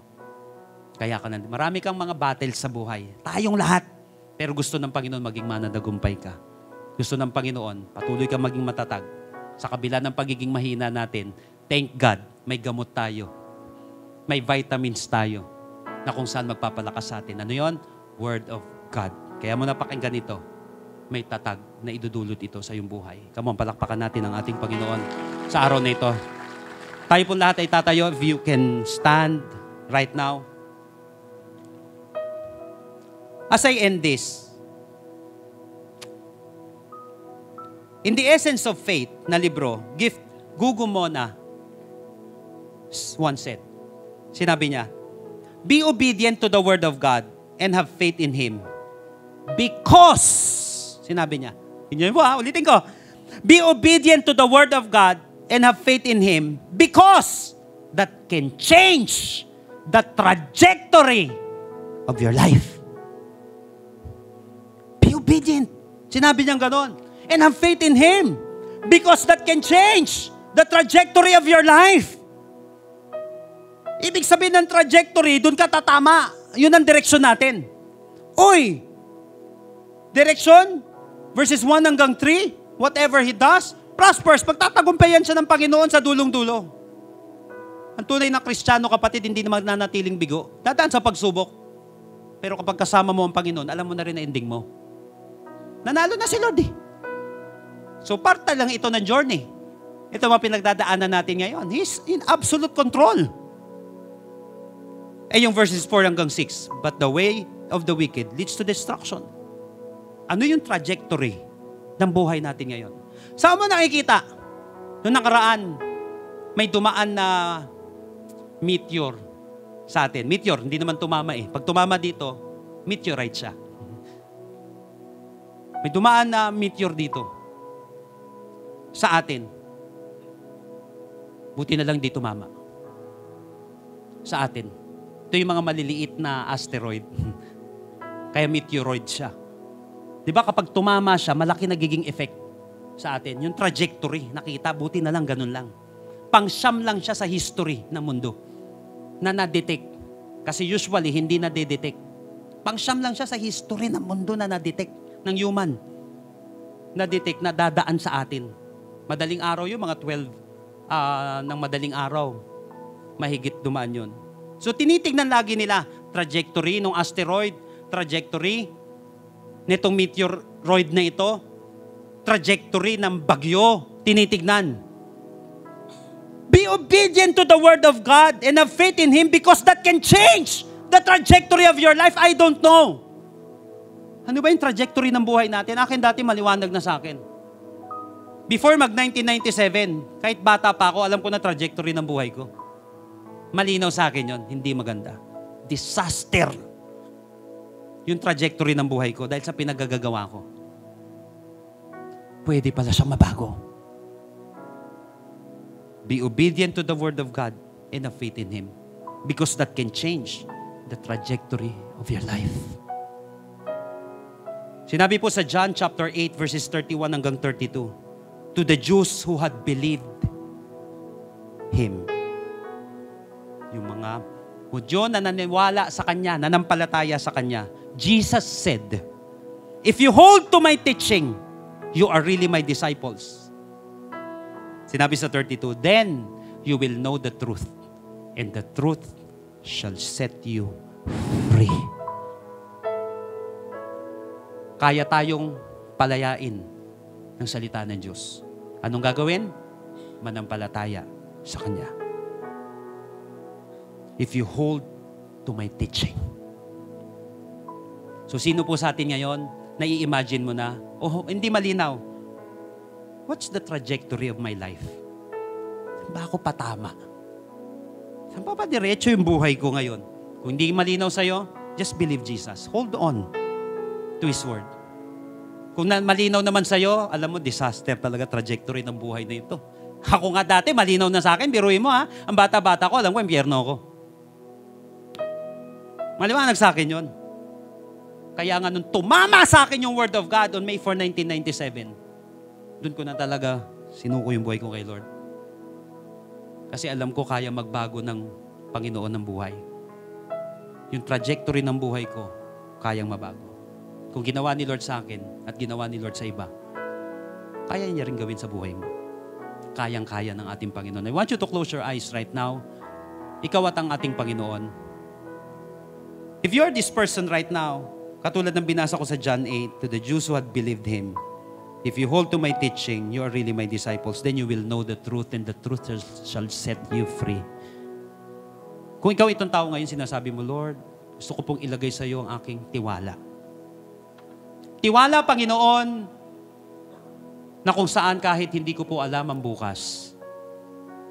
Kaya ka na, marami kang mga battles sa buhay. Tayong lahat. Pero gusto ng Panginoon maging manadagumpay ka. Gusto ng Panginoon, patuloy kang maging matatag. Sa kabila ng pagiging mahina natin, thank God, may gamot tayo. May vitamins tayo na kung saan magpapalakas sa atin. Ano yon? Word of God. Kaya mo napakinggan ito. May tatag na idudulot ito sa iyong buhay. Come on, palakpakan natin ang ating Panginoon sa araw na ito. Tayo po lahat ay tatayo. If you can stand right now. As I end this, in the essence of faith na libro, Gugu Mona once said, sinabi niya, be obedient to the word of God and have faith in Him. Because, sinabi niya, ulitin ko, be obedient to the word of God and have faith in Him because that can change the trajectory of your life. Be obedient. Sinabi niyang ganon. And have faith in Him because that can change the trajectory of your life. Ibig sabihin ng trajectory, dun ka tatama. Yun ang direksyon natin. Uy! Direksyon, verses 1 hanggang 3, whatever he does, prospers. Pagtatagumpayan siya ng Panginoon sa dulong-dulo. Ang tunay na Kristiyano, kapatid, hindi na magnanatiling bigo. Dadaan sa pagsubok. Pero kapag kasama mo ang Panginoon, alam mo na rin na ending mo. Nanalo na si Lord eh. So part lang ito ng journey. Ito mga pinagdadaanan natin ngayon. He's in absolute control. Yung verses 4 hanggang 6. But the way of the wicked leads to destruction. Ano yung trajectory ng buhay natin ngayon? Saan mo nakikita? Noong nakaraan, may dumaan na meteor sa atin. Meteor, hindi naman tumama eh. Pag tumama dito, meteorite siya. May dumaan na meteor dito sa atin. Buti na lang di tumama. Sa atin. Ito yung mga maliliit na asteroid. Kaya meteoroid siya. Di ba kapag tumama siya, malaki nagiging effect sa atin. Yung trajectory, nakita, buti na lang, ganun lang. Pang-siyam lang siya sa history ng mundo na na-detect. Kasi usually, hindi na-detect. Pang-siyam lang siya sa history ng mundo na na-detect ng human. Na-detect, na dadaan sa atin. Madaling araw yun, mga 12 ng madaling araw. Mahigit dumaan yun. So, tinitignan lagi nila, trajectory ng asteroid, trajectory nitong meteoroid na ito, trajectory ng bagyo, tinitignan. Be obedient to the word of God and have faith in Him because that can change the trajectory of your life. I don't know. Ano ba yung trajectory ng buhay natin? Akin dati maliwanag na sa akin. Before mag-1997, kahit bata pa ako, alam ko na trajectory ng buhay ko. Malinaw sa akin yon, hindi maganda. Disaster. Yung trajectory ng buhay ko dahil sa pinagagagawa ko. Pwede pala siyang mabago. Be obedient to the word of God and have faith in Him because that can change the trajectory of your life. Sinabi po sa John chapter 8 verses 31 hanggang 32, to the Jews who had believed Him. Yung mga Hudyo na naniwala sa Kanya, nanampalataya sa Kanya, Jesus said, if you hold to my teaching, you are really my disciples. Sinabi sa 32, then you will know the truth, and the truth shall set you free. Kaya tayong palayain ng salita ng Diyos. Anong gagawin? Manampalataya sa Kanya. If you hold to my teaching. So sino po sa atin ngayon, nai-imagine mo na, oh, hindi malinaw. What's the trajectory of my life? Saan ba ako patama? Saan pa diretso yung buhay ko ngayon? Kung hindi malinaw sa'yo, just believe Jesus. Hold on to His Word. Kung malinaw naman sa'yo, alam mo, disaster talaga trajectory ng buhay na ito. Ako nga dati, malinaw na sa akin, biruin mo ha, ang bata-bata ko, alam ko, impyerno ako. Maliwanag sa akin yun. Kaya nga nung tumama sa akin yung Word of God on May 4, 1997, doon ko na talaga sinuko yung buhay ko kay Lord. Kasi alam ko kaya magbago ng Panginoon ng buhay. Yung trajectory ng buhay ko, kayang mabago. Kung ginawa ni Lord sa akin at ginawa ni Lord sa iba, kaya niya rin gawin sa buhay mo. Kayang-kaya ng ating Panginoon. I want you to close your eyes right now. Ikaw at ang ating Panginoon. If you're this person right now, katulad ng binasa ko sa John 8, to the Jews who had believed Him, if you hold to my teaching, you are really my disciples, then you will know the truth, and the truth shall set you free. Kung ikaw itong tao ngayon, sinasabi mo, Lord, gusto ko pong ilagay sa iyo ang aking tiwala. Tiwala, Panginoon, na kung saan kahit hindi ko po alam ang bukas,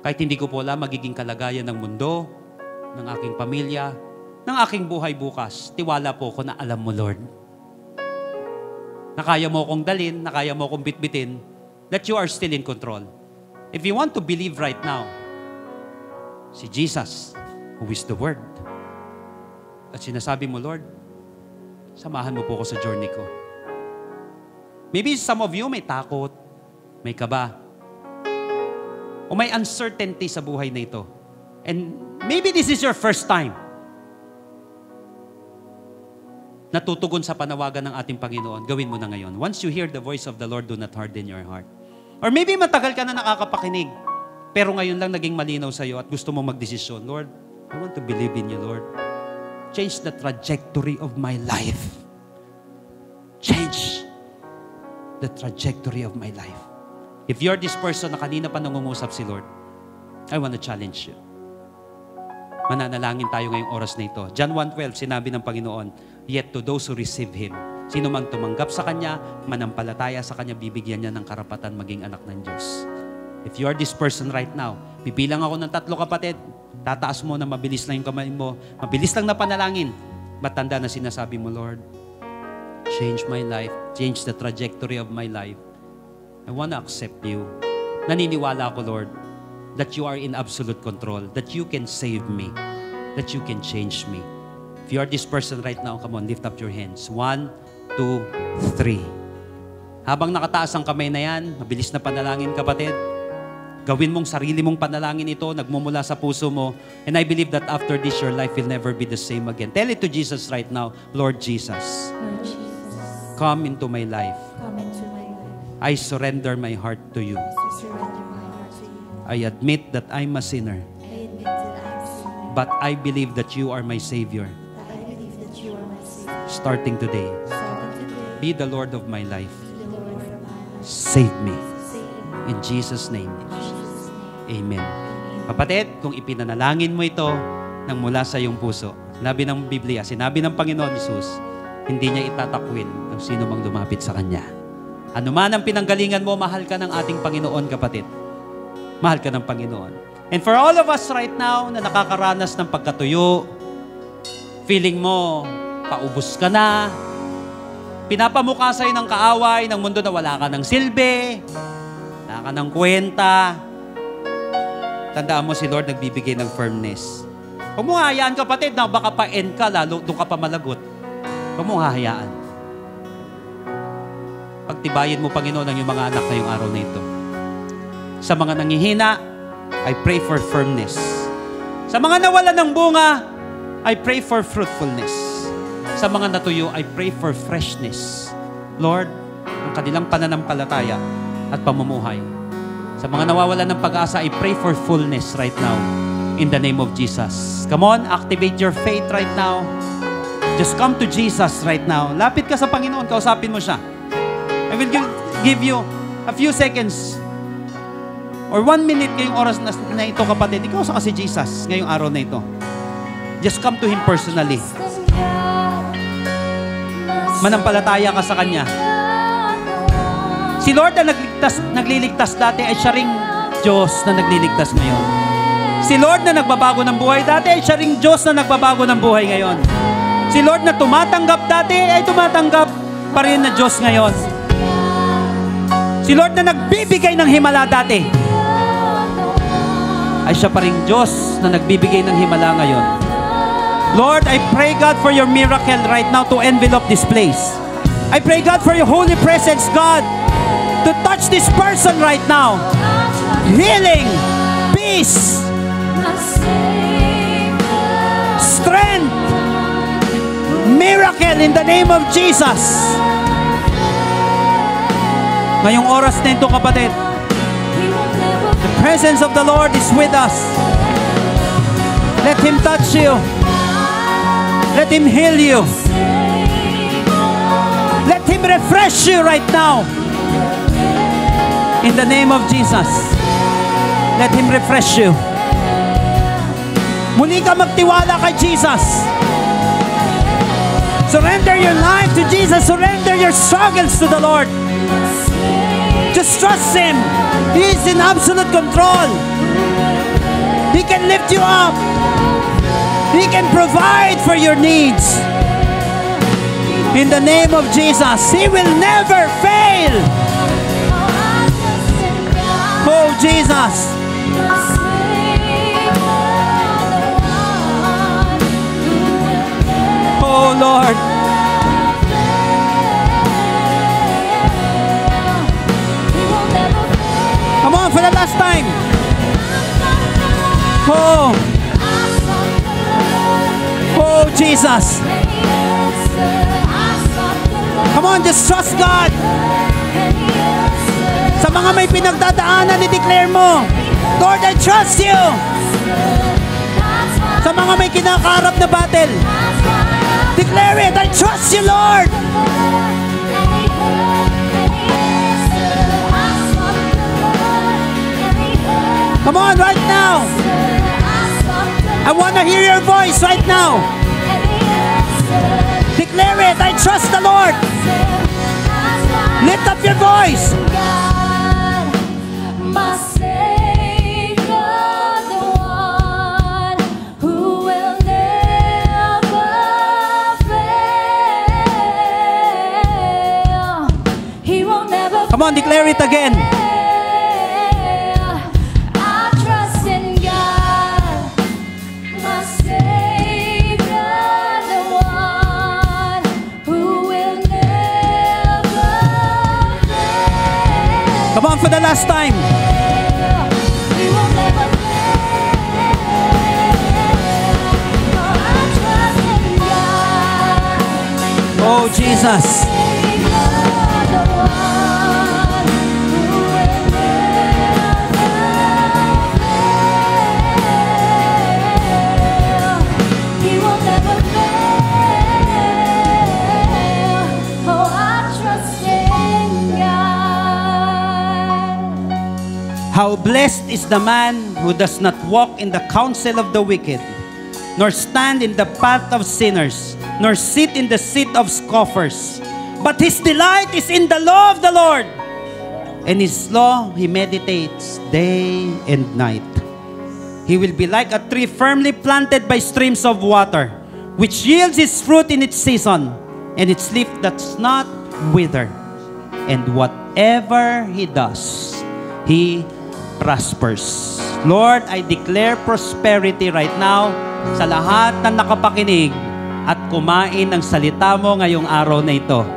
kahit hindi ko po alam magiging kalagayan ng mundo, ng aking pamilya, ng aking buhay bukas, tiwala po ko na alam mo, Lord. Na kaya mo akong dalin, na kaya mo akong bitbitin, that you are still in control. If you want to believe right now, si Jesus, who is the Word, at sinasabi mo, Lord, samahan mo po ako sa journey ko. Maybe some of you may takot, may kaba, o may uncertainty sa buhay na ito. And maybe this is your first time natutugon sa panawagan ng ating Panginoon. Gawin mo na ngayon. Once you hear the voice of the Lord, do not harden your heart. Or maybe matagal ka na nakakapakinig, pero ngayon lang naging malinaw sa iyo at gusto mo magdesisyon. Lord, I want to believe in you, Lord. Change the trajectory of my life. Change the trajectory of my life. If you're this person na kanina pa nangungusap si Lord, I want to challenge you. Mananalangin tayo ngayong oras na ito. John 1:12, sinabi ng Panginoon, yet to those who receive Him, sino mang tumanggap sa Kanya, manampalataya sa Kanya, bibigyan niya ng karapatan maging anak ng Diyos. If you are this person right now, bibilang ako ng 3 kapatid, tataas mo na mabilis lang yung kamay mo, mabilis lang na panalangin, matanda na sinasabi mo, Lord, change my life, change the trajectory of my life. I want to accept you. Naniniwala ako, Lord, that you are in absolute control, that you can save me, that you can change me. If you are this person right now, come on, lift up your hands. 1, 2, 3. Habang nakataas ang kamay na yan, mabilis na panalangin, kapatid. Gawin mong sarili mong panalangin ito, nagmumula sa puso mo. And I believe that after this, your life will never be the same again. Tell it to Jesus right now, Lord Jesus. Lord Jesus, Come into my life. come into my life. I surrender my heart to you. I surrender my heart to you. I admit that I'm a sinner, I admit that I am sinner, but I believe that you are my Savior. but I believe that you are my Savior. Starting today, Starting today, be the Lord of my life. be the Lord of my life. Save me. Save me. In Jesus' name, In Jesus' name. Amen. Kapatid, kung ipinanalangin mo ito nang mula sa iyong puso, sinabi ng Biblia, sinabi ng Panginoon Jesus, hindi niya itatakwil ang sino mang lumapit sa Kanya. Ano man ang pinanggalingan mo, mahal ka ng ating Panginoon, kapatid. Mahal ka ng Panginoon. And for all of us right now na nakakaranas ng pagkatuyo, feeling mo, paubos ka na, pinapamukha sa'yo ng kaaway, ng mundo na wala ka ng silbi, wala ka ng kwenta, tandaan mo si Lord nagbibigay ng firmness. Huwag mo hahayaan, kapatid, na baka pa-end ka, lalo doon ka pa malagot. Huwag mo hahayaan. Pagtibayin mo, Panginoon, ang iyong mga anak ngayong araw na ito. Sa mga nanghihina, I pray for firmness. Sa mga nawalan ng bunga, I pray for fruitfulness. Sa mga natuyo, I pray for freshness. Lord, ang kanilang pananampalataya at pamumuhay. Sa mga nawawalan ng pag-asa, I pray for fullness right now in the name of Jesus. Come on, activate your faith right now. Just come to Jesus right now. Lapit ka sa Panginoon, kausapin mo siya. I will give you a few seconds or 1 minute ngayong oras na ito, kapatid. Ikaw sa kasi Jesus ngayong araw na ito. Just come to Him personally. Manampalataya ka sa Kanya. Si Lord na nagliligtas dati ay siya ring Diyos na nagliligtas ngayon. Si Lord na nagbabago ng buhay dati ay siya ring Diyos na nagbabago ng buhay ngayon. Si Lord na tumatanggap dati ay tumatanggap pa rin na Diyos ngayon. Si Lord na nagbibigay ng himala dati ay siya pa rin Diyos na nagbibigay ng himala ngayon. Lord, I pray, God, for your miracle right now to envelop this place. I pray, God, for your holy presence, God, to touch this person right now. Healing, peace, strength, miracle in the name of Jesus. Ngayong oras na ito, kapatid, the presence of the Lord is with us. Let Him touch you. Let Him heal you. Let Him refresh you right now. In the name of Jesus. Let Him refresh you. Muli ka magtiwala kay Jesus. Surrender your life to Jesus. Surrender your struggles to the Lord. Just trust Him. He is in absolute control. He can lift you up. He can provide for your needs. In the name of Jesus, He will never fail. Oh, Jesus. Oh, Lord. Come on, for the last time. Oh. Oh, Jesus. Come on, just trust God. Sa mga may pinagdadaanan, i-declare mo, Lord, I trust you. Sa mga may kinakaharap na battle, declare it, I trust you, Lord. Come on, right now. I want to hear your voice right now. Declare it, I trust the Lord. Lift up your voice. My Savior, the one who will never fail. He will never fail. Come on, declare it again. I trust in God, my Savior, the one who will never fail. Come on, for the last time. He will never fail. For I trust in God, Oh, Jesus. Savior, the one who will never fail. He will never fail. Oh, I trust in God. How blessed is the man who does not walk in the counsel of the wicked, nor stand in the path of sinners, nor sit in the seat of scoffers. But his delight is in the law of the Lord, and his law he meditates day and night. He will be like a tree firmly planted by streams of water, which yields its fruit in its season, and its leaf does not wither. And whatever he does, he prospers. Lord, I declare prosperity right now sa lahat ng nakapakinig at kumain ng salita mo ngayong araw na ito.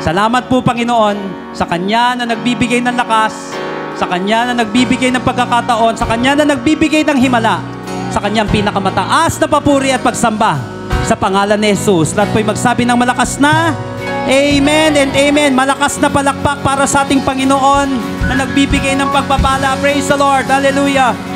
Salamat po, Panginoon, sa Kanya na nagbibigay ng lakas, sa Kanya na nagbibigay ng pagkakataon, sa Kanya na nagbibigay ng himala, sa Kanyang pinakamataas na papuri at pagsamba sa pangalan ni Jesus. Lahat po'y magsabi ng malakas na Amen and Amen. Malakas na palakpak para sa ating Panginoon na nagbibigay ng pagpapala. Praise the Lord. Hallelujah.